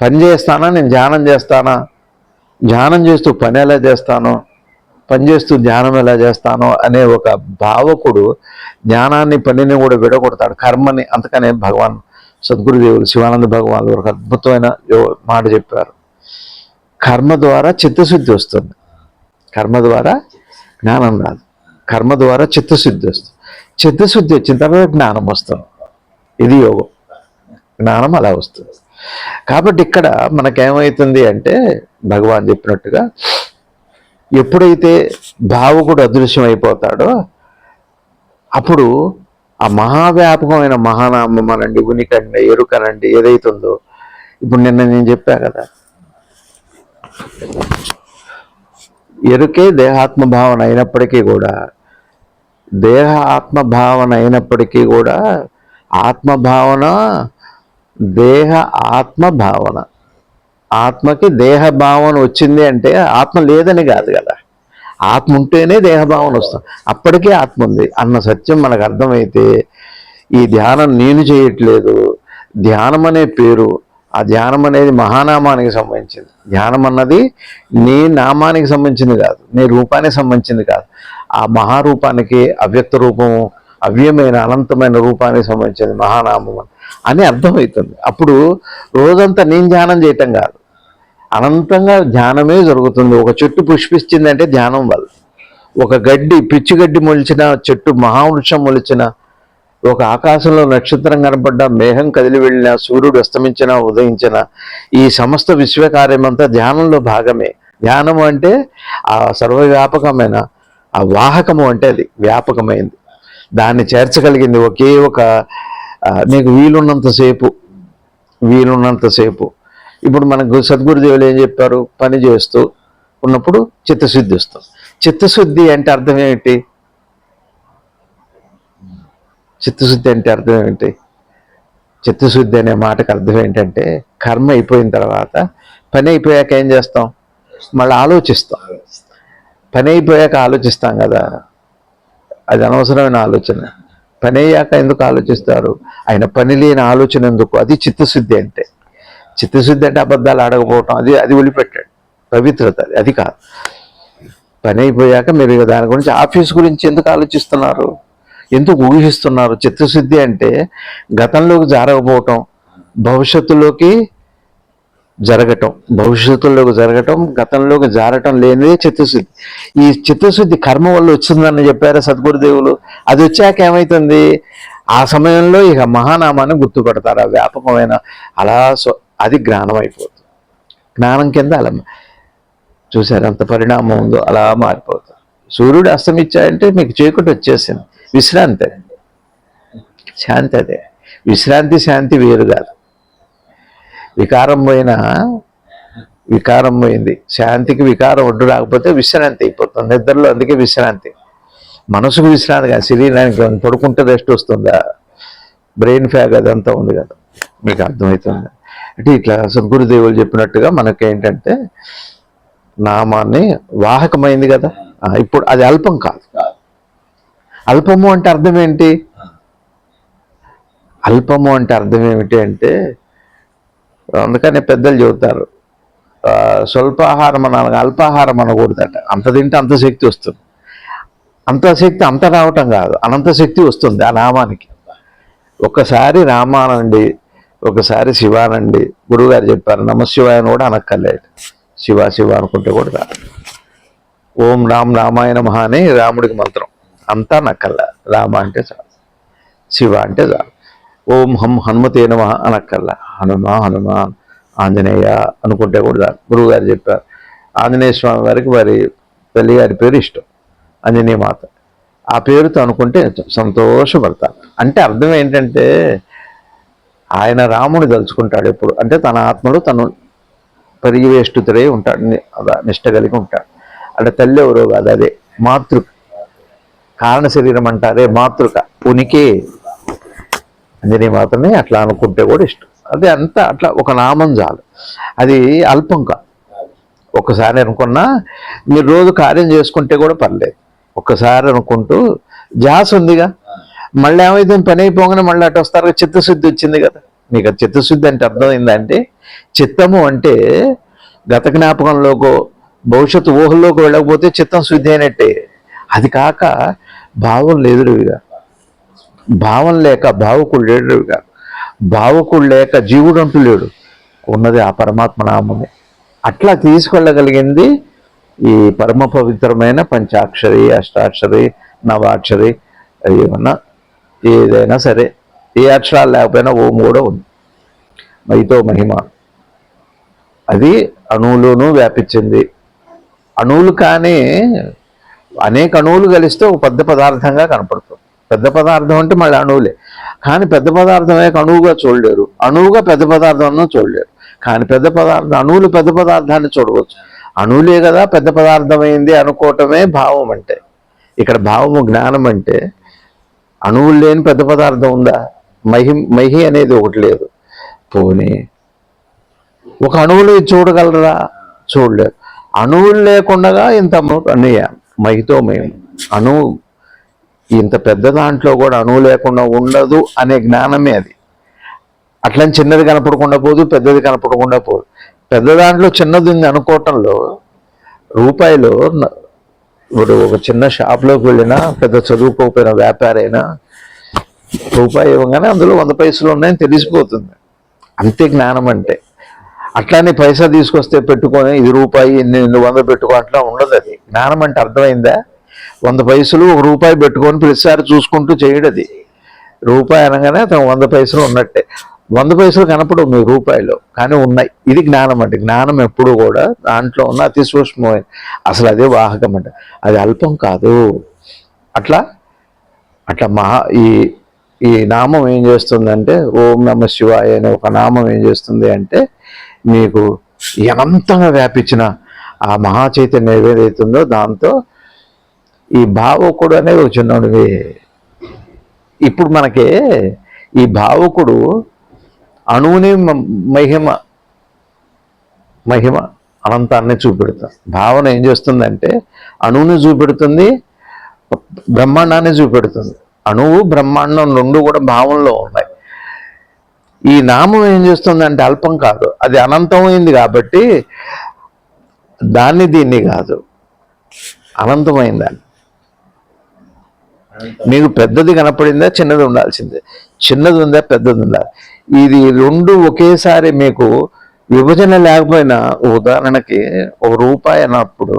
పని చేస్తానా నేను ధ్యానం చేస్తానా, ధ్యానం చేస్తూ పని ఎలా చేస్తాను, పని చేస్తూ ధ్యానం ఎలా చేస్తాను అనే ఒక భావకుడు జ్ఞానాన్ని పనిని కూడా విడగొడతాడు, కర్మని. అందుకనే భగవాన్ సద్గురుదేవులు శివానంద భగవాన్ ఒక అద్భుతమైన మాట చెప్పారు, కర్మ ద్వారా చిత్తశుద్ధి వస్తుంది, కర్మ ద్వారా జ్ఞానం రాదు, కర్మ ద్వారా చిత్తశుద్ధి వస్తుంది, చిత్తశుద్ధి వచ్చిన తర్వాత జ్ఞానం వస్తుంది. ఇది యోగం, జ్ఞానం అలా వస్తుంది. కాబట్టి ఇక్కడ మనకేమవుతుంది అంటే భగవాన్ చెప్పినట్టుగా ఎప్పుడైతే భావుకుడు అదృశ్యం అయిపోతాడో అప్పుడు ఆ మహావ్యాపకమైన మహానామం అనండి, ఉనికండి, ఎరుకనండి ఏదైతుందో, ఇప్పుడు నిన్న నేను చెప్పా కదా, ఎరుకే దేహాత్మభావన అయినప్పటికీ కూడా, దేహ ఆత్మభావన అయినప్పటికీ కూడా ఆత్మభావన దేహ ఆత్మభావన, ఆత్మకి దేహ భావన వచ్చింది అంటే ఆత్మ లేదని కాదు కదా, ఆత్మ ఉంటేనే దేహభావన వస్తుంది, అప్పటికే ఆత్మ ఉంది అన్న సత్యం మనకు అర్థమైతే ఈ ధ్యానం నేను చేయట్లేదు, ధ్యానం అనే పేరు, ఆ ధ్యానం అనేది మహానామానికి సంబంధించింది, ధ్యానం అన్నది నీ నామానికి సంబంధించింది కాదు, నీ రూపానికి సంబంధించింది కాదు, ఆ మహారూపానికి, అవ్యక్త రూపము, అవ్యయమైన అనంతమైన రూపానికి సంబంధించింది మహానామం అని అర్థమవుతుంది. అప్పుడు రోజంతా నేను ధ్యానం చేయటం కాదు, అనంతంగా ధ్యానమే జరుగుతుంది. ఒక చెట్టు పుష్పిస్తుందంటే ధ్యానం వల్ల, ఒక గడ్డి పిచ్చిగడ్డి మొలిచిన చెట్టు, మహావృక్షం మొలిచిన, ఒక ఆకాశంలో నక్షత్రం కనపడ్డ, మేఘం కదిలి వెళ్ళిన, సూర్యుడు అస్తమించిన ఉదయించిన, ఈ సమస్త విశ్వకార్యమంతా ధ్యానంలో భాగమే. ధ్యానం అంటే ఆ సర్వవ్యాపకమైన ఆ వాహకము, అంటే అది వ్యాపకమైంది, దాన్ని చేర్చగలిగింది ఒకే ఒక నీకు వీలున్నంతసేపు. ఇప్పుడు మనకు సద్గురుదేవులు ఏం చెప్పారు, పని చేస్తూ ఉన్నప్పుడు చిత్తశుద్ధి వస్తుంది. చిత్తశుద్ధి అంటే అర్థం ఏమిటి, చిత్తశుద్ధి అంటే అర్థం ఏమిటి, చిత్తశుద్ధి అనే మాటకు అర్థం ఏంటంటే కర్మ అయిపోయిన తర్వాత, పని అయిపోయాక ఏం చేస్తాం, మళ్ళీ ఆలోచిస్తాం. పని అయిపోయాక ఆలోచిస్తాం కదా, అది అనవసరమైన ఆలోచన. పని అయ్యాక ఎందుకు ఆలోచిస్తారు, ఆయన పని లేని ఆలోచన ఎందుకు, అది చిత్తశుద్ధి అంటే. చిత్తశుద్ధి అంటే అబద్ధాలు ఆడకపోవటం, అది వదిలిపెట్టాడు, పవిత్రత అది కాదు. పని అయిపోయాక మీరు దాని గురించి, ఆఫీస్ గురించి ఎందుకు ఆలోచిస్తున్నారు, ఎందుకు ఊహిస్తున్నారు. చిత్తశుద్ధి అంటే గతంలోకి జరగకపోవటం, భవిష్యత్తులోకి జరగటం, గతంలోకి జారటం లేనిదే చిత్తశుద్ధి. ఈ చిత్తశుద్ధి కర్మ వల్ల వచ్చిందని చెప్పారు సద్గురుదేవులు. అది వచ్చాక ఏమవుతుంది, ఆ సమయంలో ఇక మహానామాన్ని గుర్తుపడతారు, ఆ వ్యాపకమైన అలా అది జ్ఞానం అయిపోతుంది. జ్ఞానం కింద అలా చూసారు ఎంత పరిణామం ఉందో, అలా మారిపోతుంది. సూర్యుడు అస్తమించాయంటే మీకు చీకటి వచ్చేసింది, విశ్రాంతి, శాంతి. అదే విశ్రాంతి, శాంతి వేరు కాదు. వికారం పోయింది, శాంతికి వికారం ఒడ్డు రాకపోతే విశ్రాంతి అయిపోతుంది నిద్రలో. అందుకే విశ్రాంతి, మనసుకు విశ్రాంతి కాదు, శరీరానికి పడుకుంటే రెస్ట్ వస్తుందా, బ్రెయిన్ ఫ్యాగ్ అదంతా ఉంది కదా, మీకు అర్థమవుతుంది. అంటే ఇట్లా సద్గురుదేవులు చెప్పినట్టుగా మనకేంటంటే నామాన్ని వాహకమైంది కదా. ఇప్పుడు అది అల్పం కాదు. అల్పము అంటే అర్థం ఏంటి, అల్పము అంటే అర్థం ఏమిటి అంటే, అందుకని పెద్దలు చెబుతారు స్వల్పాహారం అనాలి, అల్పాహారం అనకూడదట. అంత తింటే అంత శక్తి వస్తుంది, అంత శక్తి అంత రావటం కాదు, అనంత శక్తి వస్తుంది ఆ నామానికి. ఒక్కసారి రామానండి, ఒకసారి శివానండి. గురువుగారు చెప్పారు నమశివాయ అని కూడా అనక్కర్లేదు, శివ అనుకుంటే కూడా రాదు. ఓం రామాయ నమః అని రాముడికి మంత్రం, అంతా నక్కల్లా. రామ అంటే చాలు, శివ అంటే చాలు. ఓం హనుమతే నమః అనక్కల్లా, హనుమాన్ ఆంజనేయ అనుకుంటే కూడా చాలు. గురువుగారు చెప్పారు ఆంజనేయ స్వామి వారికి వారి తల్లి గారి పేరు ఇష్టం, ఆంజనేయ మాత. ఆ పేరుతో అనుకుంటే సంతోషపడతారు. అంటే అర్థం ఏంటంటే ఆయన రాముని తలుచుకుంటాడు ఎప్పుడు, అంటే తన ఆత్మలో తను పరివేష్టితుడై ఉంటాడు, నిష్ట కలిగి ఉంటాడు. అంటే తల్లి ఎవరో కాదు, అదే మాతృక, కారణ శరీరం అంటారే మాతృక, ఉనికి అంజనీ మాత్రమే. అట్లా అనుకుంటే కూడా ఇష్టం. అదే అంతా అట్లా ఒక నామం చాలు, అది అల్పం కాదు. ఒక్కసారి అనుకున్నా మీరు రోజు కార్యం చేసుకుంటే కూడా పర్లేదు, ఒక్కసారి అనుకుంటూ ధ్యాస ఉందిగా, మళ్ళీ ఏమైతే పని అయిపోగానే మళ్ళీ అటు వస్తారు, చిత్తశుద్ధి వచ్చింది కదా. మీకు అది చిత్తశుద్ధి అంటే అర్థమైందంటే, చిత్తము అంటే గత జ్ఞాపకంలోకో భవిష్యత్తు ఊహల్లోకి వెళ్ళకపోతే చిత్తం శుద్ధి అయినట్టే. అది కాక భావం లేదురుగా, భావం లేక భావుకుడు లేడుగా, భావుకుడు లేక జీవుడు అంటూ లేడు, ఉన్నది ఆ పరమాత్మ నామమే. అట్లా తీసుకెళ్ళగలిగింది ఈ పరమ పవిత్రమైన పంచాక్షరి, అష్టాక్షరి, నవాక్షరి, ఏమన్నా ఏదైనా సరే, ఏ అక్షరాలు లేకపోయినా ఓం కూడా ఉంది. మైతో మహిమ అది అణువులోనూ వ్యాపించింది. అణువులు కానీ అనేక అణువులు కలిస్తే ఒక పెద్ద పదార్థంగా కనపడుతుంది. పెద్ద పదార్థం అంటే మళ్ళీ అణువులే, కానీ పెద్ద పదార్థమే అణువుగా చూడలేరు, అణువుగా పెద్ద పదార్థాన్ని చూడలేరు. కానీ పెద్ద పదార్థం అణువులు పెద్ద పదార్థాన్ని చూడవచ్చు. అణువులే కదా పెద్ద పదార్థమైంది అనుకోవటమే భావం అంటే. ఇక్కడ భావము జ్ఞానం అంటే అణువులు లేని పెద్ద పదార్థం ఉందా? మహి అనేది ఒకటి లేదు. పోనీ ఒక అణువులు చూడగలరా? చూడలేరు. అణువులు లేకుండా ఇంత అన్నయ్య మహితో మహిమ. అణువు ఇంత పెద్ద దాంట్లో కూడా అణువు లేకుండా ఉండదు అనే జ్ఞానమే అది. అట్లని చిన్నది కనపడకుండా పోదు, పెద్దది కనపడకుండా పోదు. పెద్ద దాంట్లో చిన్నది ఉంది అనుకోవటంలో రూపాయిలో ఇప్పుడు ఒక చిన్న షాప్లోకి వెళ్ళినా, పెద్ద చదువుకోకపోయిన వ్యాపారైనా రూపాయి ఇవ్వగానే అందులో 100 పైసలు ఉన్నాయని తెలిసిపోతుంది. అంతే జ్ఞానం అంటే. అట్లానే పైసా తీసుకొస్తే పెట్టుకొని ఇది రూపాయి ఇన్ని 100 పెట్టుకో అట్లా ఉండదు. అది జ్ఞానం అంటే అర్థమైందా? 100 పైసలు ఒక రూపాయి పెట్టుకొని ప్రతిసారి చూసుకుంటూ చేయడది. రూపాయి అనగానే అతను 100 పైసలు ఉన్నట్టే. 100 పైసలు కనపడవు మీ రూపాయలు, కానీ ఉన్నాయి. ఇది జ్ఞానం అంటే. జ్ఞానం ఎప్పుడు కూడా దాంట్లో ఉన్న అతి సూక్ష్మమైన, అసలు అదే వాహకం అంటే. అది అల్పం కాదు. అట్లా ఈ నామం ఏం చేస్తుందంటే, ఓం నమ శివాయ అనే ఒక నామం ఏం చేస్తుంది అంటే, మీకు అనంతంగా వ్యాపించిన ఆ మహాచైతన్యం ఏదైతుందో దాంతో ఈ భావకుడు అనేది ఒక చిన్నోడివి. ఇప్పుడు మనకి ఈ భావకుడు అణువుని మహిమ అనంతాన్ని చూపెడుతుంది. భావన ఏం చేస్తుందంటే అణువుని చూపెడుతుంది, బ్రహ్మాండాన్ని చూపెడుతుంది. అణువు బ్రహ్మాండం రెండు కూడా భావంలో ఉన్నాయి. ఈ నామం ఏం చేస్తుందంటే అల్పం కాదు, అది అనంతమైంది కాబట్టి దీన్ని కాదు, అనంతమైందని. మీకు పెద్దది కనపడిందా, చిన్నది ఉండాల్సిందే. చిన్నది ఉందా, పెద్దది ఉండాలి. ఇది రెండు ఒకేసారి మీకు విభజన లేకపోయినా, ఉదాహరణకి ఒక రూపాయి అన్నప్పుడు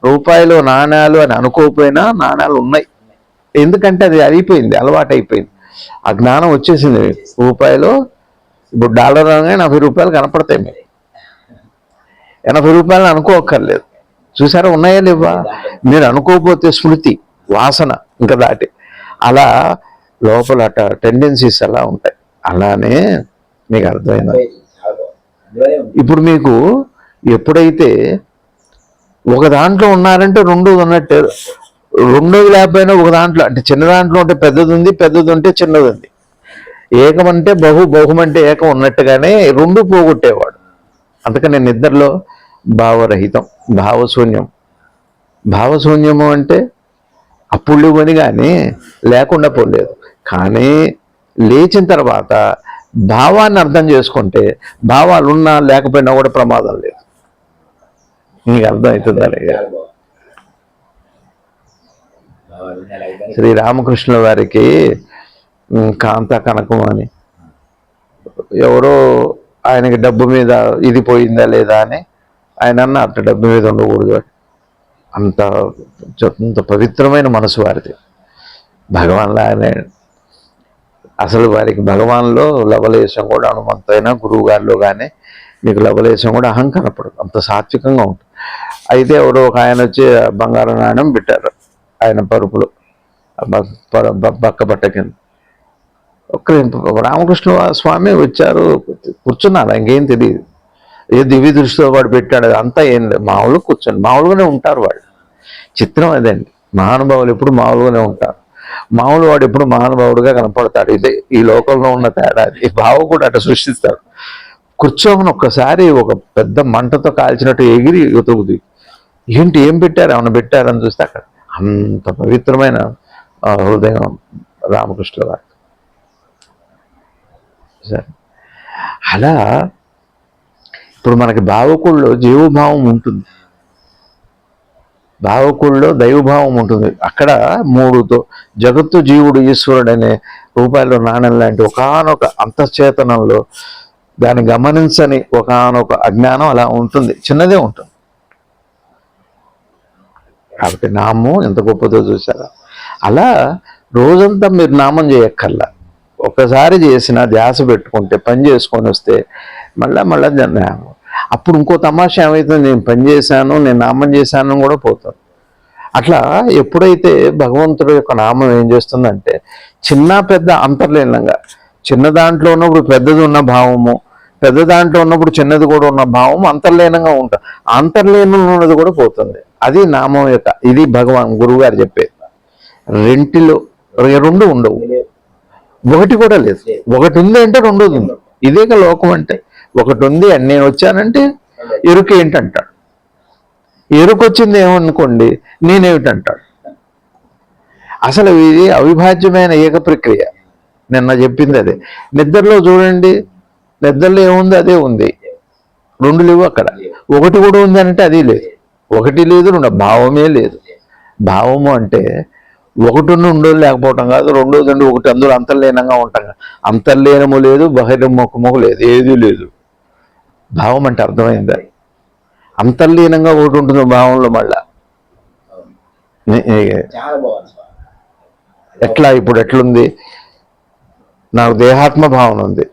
రూపాయలు నాణ్యాలు అని అనుకోకపోయినా నాణ్యాలు ఉన్నాయి. ఎందుకంటే అది అయిపోయింది, అలవాటు అయిపోయింది, ఆ జ్ఞానం వచ్చేసింది. రూపాయలు ఇప్పుడు డాలర్ అనగా 80 రూపాయలు కనపడతాయి. మీరు 80 రూపాయలు అనుకోక్కర్లేదు. చూసారా ఉన్నాయా లేవా? మీరు అనుకోకపోతే స్మృతి వాసన ఇంకా దాటి అలా లోపల టెండెన్సీస్ అలా ఉంటాయి. అలానే మీకు అర్థమైంది. ఇప్పుడు మీకు ఎప్పుడైతే ఒక దాంట్లో ఉన్నారంటే రెండు ఉన్నట్టు, రెండోది లేకపోయినా ఒక దాంట్లో, అంటే చిన్న దాంట్లో ఉంటే పెద్దది ఉంది, పెద్దది ఉంటే చిన్నది ఉంది. ఏకం అంటే బహుమంటే ఏకం ఉన్నట్టుగానే రెండు పోగొట్టేవాడు. అందుకని నిద్రలో భావరహితం, భావశూన్యము అంటే అప్పుడు లేవని కానీ లేకుండా పోలేదు. కానీ లేచిన తర్వాత భావాన్ని అర్థం చేసుకుంటే భావాలు ఉన్నా లేకపోయినా కూడా ప్రమాదం లేదు. నీకు అర్థమవుతుందా? శ్రీరామకృష్ణుల వారికి కాంత కనకం అని ఎవరో ఆయనకి డబ్బు మీద ఇది పోయిందా లేదా అని ఆయన అన్న, అంత డబ్బు మీద ఉండకూడదు. అంత పవిత్రమైన మనసు వారిది. భగవాన్లో ఆయన అసలు వారికి భగవాన్లో లవలేశం కూడా హనుమంతైనా గురువు గారిలో కానీ మీకు లవలేశం కూడా అహంకరపడదు, అంత సాత్వికంగా ఉంటుంది. అయితే ఎవడో ఒక ఆయన వచ్చి బంగారం నాణ్యం పెట్టారు ఆయన పరుపులో, బక్క బట్ట కింద. రామకృష్ణ స్వామి వచ్చారు, కూర్చున్నారు, ఇంకేం తెలియదు. ఏ దివ్య దృష్టితో వాడు పెట్టాడు, అంతా ఏం లేదు, మామూలుగా కూర్చొని మామూలుగానే ఉంటారు వాళ్ళు. చిత్రం అదండి, మహానుభావులు ఎప్పుడు మామూలుగానే ఉంటారు. మామూలు వాడు ఎప్పుడు మహానుభావుడుగా కనపడతాడు. ఇదే ఈ లోకంలో ఉన్న తేడా. ఈ భావం కూడా అట్లా సృష్టిస్తాడు. కూర్చోమని ఒక్కసారి ఒక పెద్ద మంటతో కాల్చినట్టు ఎగిరి ఎతుకుతుంది. ఏంటి ఏం పెట్టారు, ఏమైనా పెట్టారని చూస్తే అక్కడ అంత పవిత్రమైన హృదయం రామకృష్ణ వారు. సరే, అలా ఇప్పుడు మనకి భావకుల్లో జీవభావం ఉంటుంది, భావకుల్లో దైవభావం ఉంటుంది. అక్కడ మూడుతో జగత్తు, జీవుడు, ఈశ్వరుడు అనే రూపాయలు నాణ్యం లాంటి ఒకానొక అంతఃచేతనంలో దాన్ని గమనించని ఒకానొక అజ్ఞానం అలా ఉంటుంది, చిన్నదే ఉంటుంది. కాబట్టి నామం ఎంత గొప్పదో చూసారా. అలా రోజంతా మీరు నామం చేయక్కర్లా, ఒకసారి చేసిన ధ్యాస పెట్టుకుంటే పని చేసుకొని వస్తే మళ్ళా అప్పుడు ఇంకో తమాషా ఏమవుతుంది, నేను పని చేశాను, నేను నామం చేశాను కూడా పోతాను. అట్లా ఎప్పుడైతే భగవంతుడు యొక్క నామం ఏం చేస్తుందంటే చిన్న పెద్ద అంతర్లీనంగా, చిన్న దాంట్లో ఉన్నప్పుడు పెద్దది ఉన్న భావము, పెద్ద దాంట్లో ఉన్నప్పుడు చిన్నది కూడా ఉన్న భావం అంతర్లీనంగా ఉంటుంది. అంతర్లీనంలో ఉన్నది కూడా పోతుంది. అది నామం యొక్క, ఇది భగవాన్ గురువు గారు చెప్పేది. రెంటిలో రెండు ఉండవు, ఒకటి కూడా లేదు. ఒకటి ఉంది అంటే రెండోది ఉంది. ఇదేక లోకం అంటే ఒకటి ఉంది అని నేను వచ్చానంటే ఎరుక ఏంటంటాడు, ఎరుకొచ్చింది ఏమనుకోండి నేనేమిటంటాడు. అసలు ఇది అవిభాజ్యమైన ఏక ప్రక్రియ. నిన్న చెప్పింది అదే. నిద్రలో చూడండి, నిద్రలో ఏముంది అదే ఉంది, రెండు లేవు అక్కడ. ఒకటి కూడా ఉంది అంటే అది లేదు, ఒకటి లేదు, రెండు భావమే లేదు. భావము అంటే ఒకటి ఉండోలు లేకపోవటం కాదు, రెండోది ఉండి ఒకటి, అందులో అంతర్లీనంగా ఉంటాం. అంతర్లీనము లేదు, బహిర్ముఖము లేదు, ఏదీ లేదు. భావం అంటే అర్థమైందా? అంతర్లీనంగా ఒకటి ఉంటుంది భావంలో. మళ్ళా ఎట్లా, ఇప్పుడు ఎట్లుంది, నాకు దేహాత్మ భావన ఉంది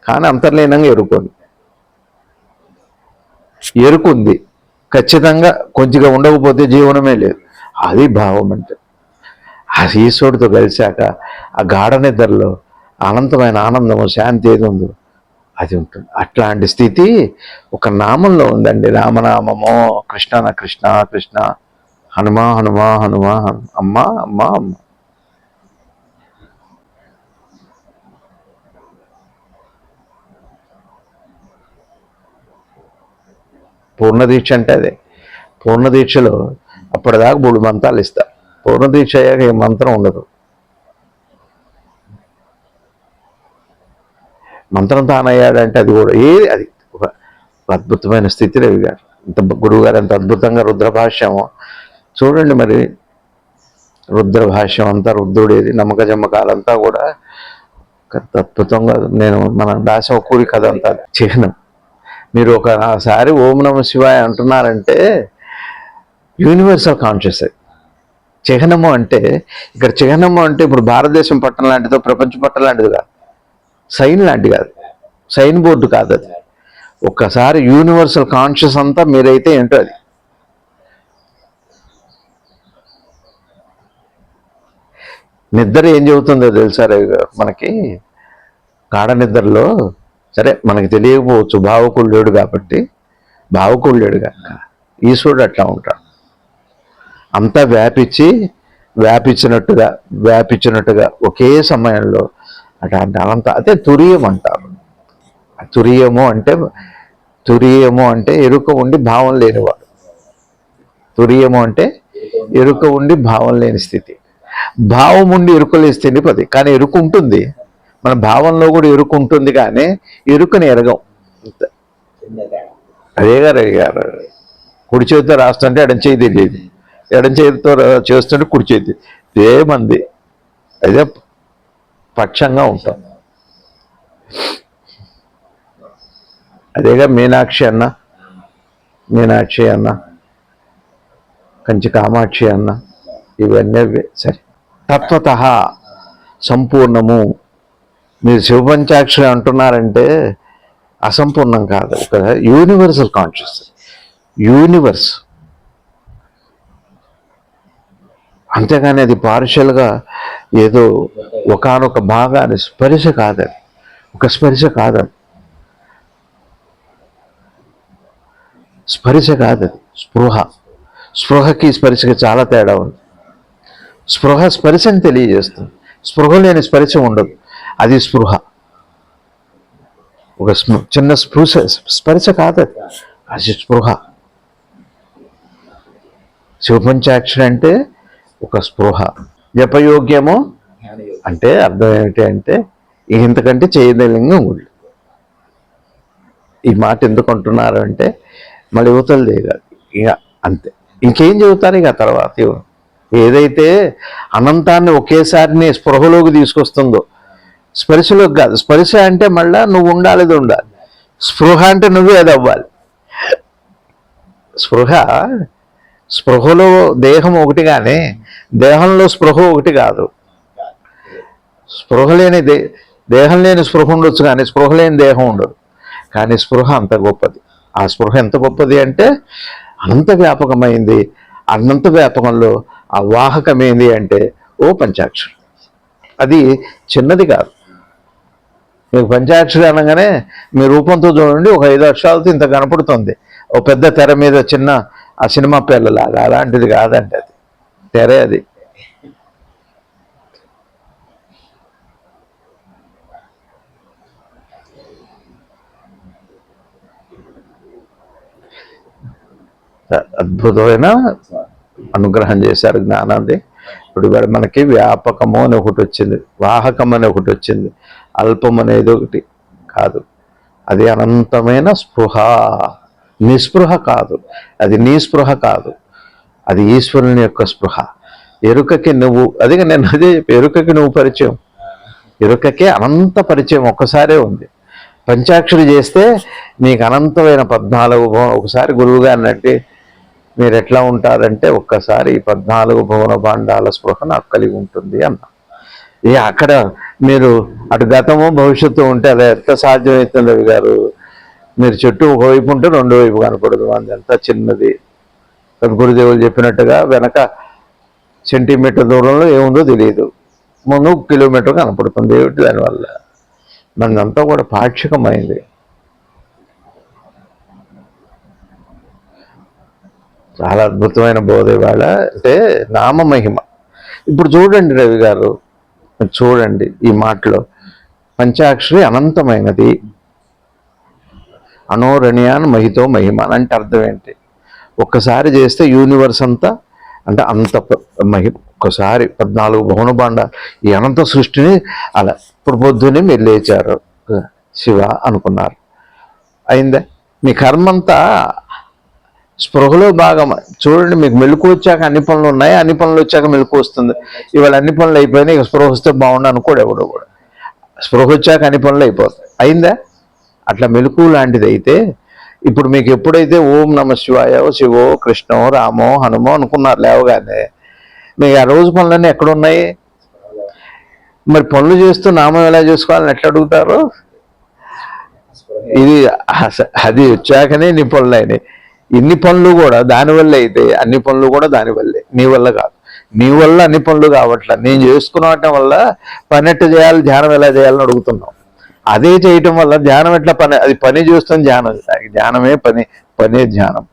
కానీ అంతర్లీనంగా ఎరుకుంది. ఎరుకుంది ఖచ్చితంగా, కొద్దిగా ఉండకపోతే జీవనమే లేదు. అది భావం అంటే. ఆ ఈశ్వరుడితో కలిశాక ఆ గాఢ నిద్రలో అనంతమైన ఆనందము, శాంతి ఏది ఉందో అది ఉంటుంది. అట్లాంటి స్థితి ఒక నామంలో ఉందండి. రామనామము, కృష్ణ కృష్ణ కృష్ణ, హనుమ హనుమ హనుమ, అమ్మ అమ్మ అమ్మ. పూర్ణదీక్ష అంటే అదే. పూర్ణదీక్షలో అప్పటిదాకా 3 మంత్రాలు ఇస్తారు. పూర్ణదీక్ష అయ్యాక ఏ మంత్రం ఉండదు. మంత్రం తానయ్యాడంటే అది కూడా అది ఒక అద్భుతమైన స్థితి. రవి గారు ఇంత, గురువు గారు ఎంత అద్భుతంగా రుద్రభాష్యమో చూడండి. మరి రుద్రభాష్యం అంతా, రుద్రుడేది, నమ్మక జమ్మకాలంతా కూడా అద్భుతంగా. నేను మనం రాసిన ఒక్కూరి కథ అంతా చిహ్నం. మీరు ఒకసారి ఓం నమ శివాయ అంటున్నారంటే యూనివర్సల్ కాన్షియస్. చిహ్నము అంటే ఇక్కడ చిహ్నము అంటే ఇప్పుడు భారతదేశం పట్టణం లాంటిదో ప్రపంచ పట్టణం లాంటిది కాదు, సైన్ లాంటి కాదు, సైన్ బోర్డు కాదు అది. ఒక్కసారి యూనివర్సల్ కాన్షియస్ అంతా మీరైతే ఏంటో అది. నిద్ర ఏం చెబుతుందో తెలుసా రవి గారు మనకి? గాఢ నిద్రలో, సరే మనకి తెలియకపోవచ్చు, భావకుడు లేడు కాబట్టి, భావకుడు లేడు కనుక ఈశ్వరుడు అట్లా ఉంటాడు. అంతా వ్యాపించినట్టుగా ఒకే సమయంలో అట్లాంటి అనంత, అదే తురియం అంటారు. తురియము అంటే ఎరుక ఉండి భావం లేనివాడు. తురియము అంటే ఎరుక ఉండి భావం లేని స్థితి. భావం ఉండి ఎరుక లేని స్థితి పది. కానీ ఎరుక ఉంటుంది, మన భావంలో కూడా ఎరుక ఉంటుంది, కానీ ఎరుకని ఎరగం. అదేగా రవి గారు, కుడి చేతితో రాస్తుంటే ఎడం చేయి తెలియదు, ఎడం చేతితో చేస్తుంటే కుడి చేతి ఏమంది, అదే పక్షంగా ఉంటాం. అదేగా మీనాక్షి అన్న, కంచి కామాక్షి అన్న, ఇవన్నీ సరే తత్వత సంపూర్ణము. మీరు శివపంచాక్షరి అంటున్నారంటే అసంపూర్ణం కాదు, ఒక యూనివర్సల్ కాన్షియస్, యూనివర్స్. అంతేగాని అది పార్షియల్గా ఏదో ఒకానొక భాగాన్ని స్పర్శ కాదని, ఒక స్పర్శ కాదని, స్పర్శ కాదది, స్పృహకి స్పర్శకి చాలా తేడా ఉంది. స్పర్శని తెలియజేస్తుంది, స్పృహ లేని స్పర్శ ఉండదు, అది స్పృహ. ఒక చిన్న స్పర్శ కాదది, అది స్పృహ. శివపంచాక్షరి అంటే ఒక స్పృహ. జపయోగ్యము అంటే అర్థం ఏమిటి అంటే ఇంతకంటే చేయదలింగం ఉంది. ఈ మాట ఎందుకు అంటున్నారు అంటే మళ్ళీ యువతలు చేయగలరు ఇక అంతే. ఇంకేం చెబుతారు ఇక తర్వాత ఏదైతే అనంతాన్ని ఒకేసారి స్పృహలోకి తీసుకొస్తుందో, స్పర్శలోకి కాదు. స్పర్శ అంటే మళ్ళా నువ్వు ఉండాలి, అది ఉండాలి. స్పృహ అంటే నువ్వే అది అవ్వాలి. స్పృహలో దేహం ఒకటి కానీ దేహంలో స్పృహ ఒకటి కాదు. స్పృహ లేని దేహం లేని స్పృహ ఉండొచ్చు కానీ స్పృహ లేని దేహం ఉండదు. కానీ స్పృహ అంత గొప్పది. ఆ స్పృహ ఎంత గొప్పది అంటే అనంత వ్యాపకమైంది. అనంత వ్యాపకంలో ఆ వాహకమైంది అంటే పంచాక్షరి. అది చిన్నది కాదు. మీకు పంచాక్షరి అనగానే మీ రూపంతో చూడండి, ఒక 5 అక్షరాలతో ఇంత కనపడుతుంది. ఓ పెద్ద తెర మీద చిన్న ఆ సినిమా పేర్లలాగా, అలాంటిది కాదండి. అది తెరే. అది అద్భుతమైన అనుగ్రహం చేశారు జ్ఞానాన్ని. ఇప్పుడు ఇవాళ మనకి వ్యాపకము అని ఒకటి వచ్చింది, వాహకం అని ఒకటి వచ్చింది, అల్పం అనేది ఒకటి కాదు. అది అనంతమైన స్పృహ, నిస్పృహ కాదు. అది నిస్పృహ కాదు, అది ఈశ్వరుని యొక్క స్పృహ. ఎరుకకి నువ్వు అదిగా నేను అదే ఎరుకకి నువ్వు పరిచయం, ఎరుకకే అనంత పరిచయం ఒక్కసారే ఉంది. పంచాక్షరి చేస్తే నీకు అనంతమైన 14 ఒకసారి గురువు గారిని అంటే మీరు ఎట్లా ఉంటారంటే ఒక్కసారి 14 భువన భాండాల స్పృహ నాకు కలిగి ఉంటుంది అన్న. అక్కడ మీరు అటు గతము భవిష్యత్తు ఉంటే అది ఎంత సాధ్యమవుతుంది రవి గారు? మీరు చెట్టు ఒకవైపు ఉంటే రెండో వైపు కనపడదు. అది ఎంత చిన్నది. గురుదేవులు చెప్పినట్టుగా వెనక సెంటీమీటర్ దూరంలో ఏముందో తెలియదు, ముందు కిలోమీటర్ కనపడుతుంది. ఏమిటి దానివల్ల? మనదంతా కూడా పాక్షికమైంది. చాలా అద్భుతమైన బోధ ఇవాళ. అంటే నామమహిమ. ఇప్పుడు చూడండి రవి గారు, చూడండి ఈ మాటలో పంచాక్షరి అనంతమైనది, అనోరణ్యాన్ మహితో మహిమాన్ అంటే అర్థం ఏంటి? ఒక్కసారి చేస్తే యూనివర్స్ అంతా అంటే అంత ఒక్కసారి 14 భువన భాండ ఈ అనంత సృష్టిని అలా ఇప్పుడు పొద్దున్నే మీరు లేచారు, శివ అనుకున్నారు, అయిందా? మీ కర్మంతా స్పృహలో భాగం. చూడండి, మీకు మెలకు వచ్చాక అన్ని పనులు ఉన్నాయి, అన్ని పనులు వచ్చాక మెలకు వస్తుంది. ఇవాళ అన్ని పనులు అయిపోయినాయి, ఇక స్పృహ వస్తే బాగుండు అనుకోడు ఎవడో కూడా. స్పృహ వచ్చాక అన్ని పనులు అయిపోతాయి. అయిందా? అట్లా మెలకు లాంటిది అయితే ఇప్పుడు మీకు ఎప్పుడైతే ఓం నమ శివాయ, శివో, కృష్ణో, రామో, హనుమో అనుకున్నారు లేవగానే, మీకు ఆ రోజు పనులన్నీ ఎక్కడున్నాయి? మరి పనులు చేస్తూ నామం ఎలా చేసుకోవాలని ఎట్లా అడుగుతారు? ఇది అది వచ్చాకనే నీ పనులు అయినాయి. ఇన్ని పనులు కూడా దానివల్లే అయితే అన్ని పనులు కూడా దానివల్లే, నీ వల్ల కాదు. నీ వల్ల అన్ని పనులు కావట్లా, నేను చేసుకునటం వల్ల పని ఎట్లా చేయాలి, ధ్యానం ఎలా చేయాలని అడుగుతున్నాం. అదే చేయటం వల్ల ధ్యానం ఎట్లా పని, అది పని చేస్తుంది ధ్యానం. ధ్యానమే పని, పనే ధ్యానం.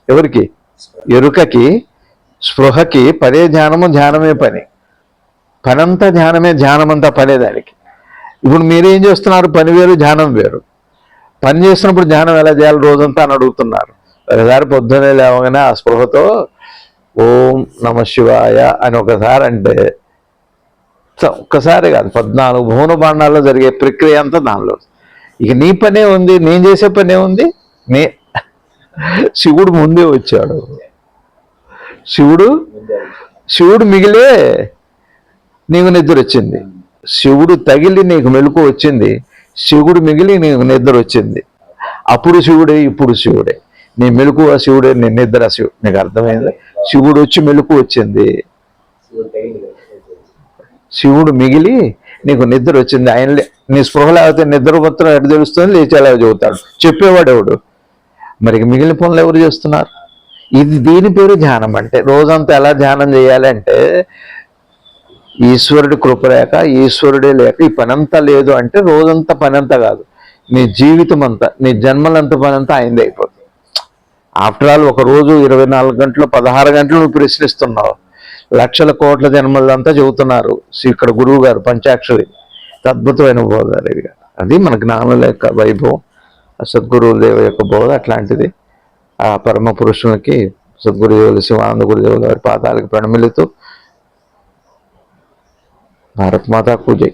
ఎవరికి? ఎరుకకి, స్పృహకి పనే ధ్యానము, ధ్యానమే పని. పనంతా ధ్యానమే, ధ్యానమంతా పనే దానికి. ఇప్పుడు మీరేం చేస్తున్నారు? పని వేరు, ధ్యానం వేరు. పని చేస్తున్నప్పుడు ధ్యానం ఎలా చేయాలి రోజంతా అని అడుగుతున్నారు. ఒకసారి పొద్దున్నే లేవగానే ఆ స్పృహతో ఓం నమ శివాయ అని ఒకసారి అంటే ఒక్కసారి కాదు, 14 భువన భాండాల్లో జరిగే ప్రక్రియ అంతా దానిలో. ఇక నీ పనే ఉంది, నేను చేసే పనే ఉంది. శివుడు ముందే వచ్చాడు. శివుడు మిగిలే నీకు నిద్ర వచ్చింది. శివుడు తగిలి నీకు మెలకు వచ్చింది, శివుడు మిగిలి నీకు నిద్ర వచ్చింది. అప్పుడు శివుడే, ఇప్పుడు శివుడే. నీ మెలకు శివుడే, నీ నిద్ర శివుడు. నీకు అర్థమైంది? శివుడు వచ్చి మెలకు వచ్చింది, శివుడు మిగిలి నీకు నిద్ర వచ్చింది. ఆయన నీ స్పృహ లేకపోతే నిద్ర మొత్తం ఎటు తెలుస్తుంది, లేచేలా చెబుతాడు, చెప్పేవాడు ఎవడు? మరి మిగిలిన పనులు ఎవరు చేస్తున్నారు? దీని పేరు ధ్యానం. అంటే రోజంతా ఎలా ధ్యానం చేయాలి అంటే ఈశ్వరుడి కృపలేక, ఈశ్వరుడే లేక ఈ పనంతా లేదు అంటే రోజంతా పనంతా కాదు, నీ జీవితం అంతా, నీ జన్మలంతా పనంతా ఆయనదే అయిపోతుంది. ఆఫ్టర్ ఆల్ ఒక రోజు 24 గంటలు 16 గంటలు నువ్వు ప్రశ్నిస్తున్నావు. లక్షల కోట్ల జన్మలంతా చెబుతున్నారు ఇక్కడ గురువు గారు పంచాక్షరి. అద్భుతమైన బోధ అది మన జ్ఞానుల యొక్క వైభవం, సద్గురుదేవ యొక్క బోధ అట్లాంటిది. ఆ పరమ పురుషులకి సద్గురుదేవులు శివానంద గురుదేవుల వారి పాదాలకు ప్రణమిలుతూ భారత్ మాతాకు జై.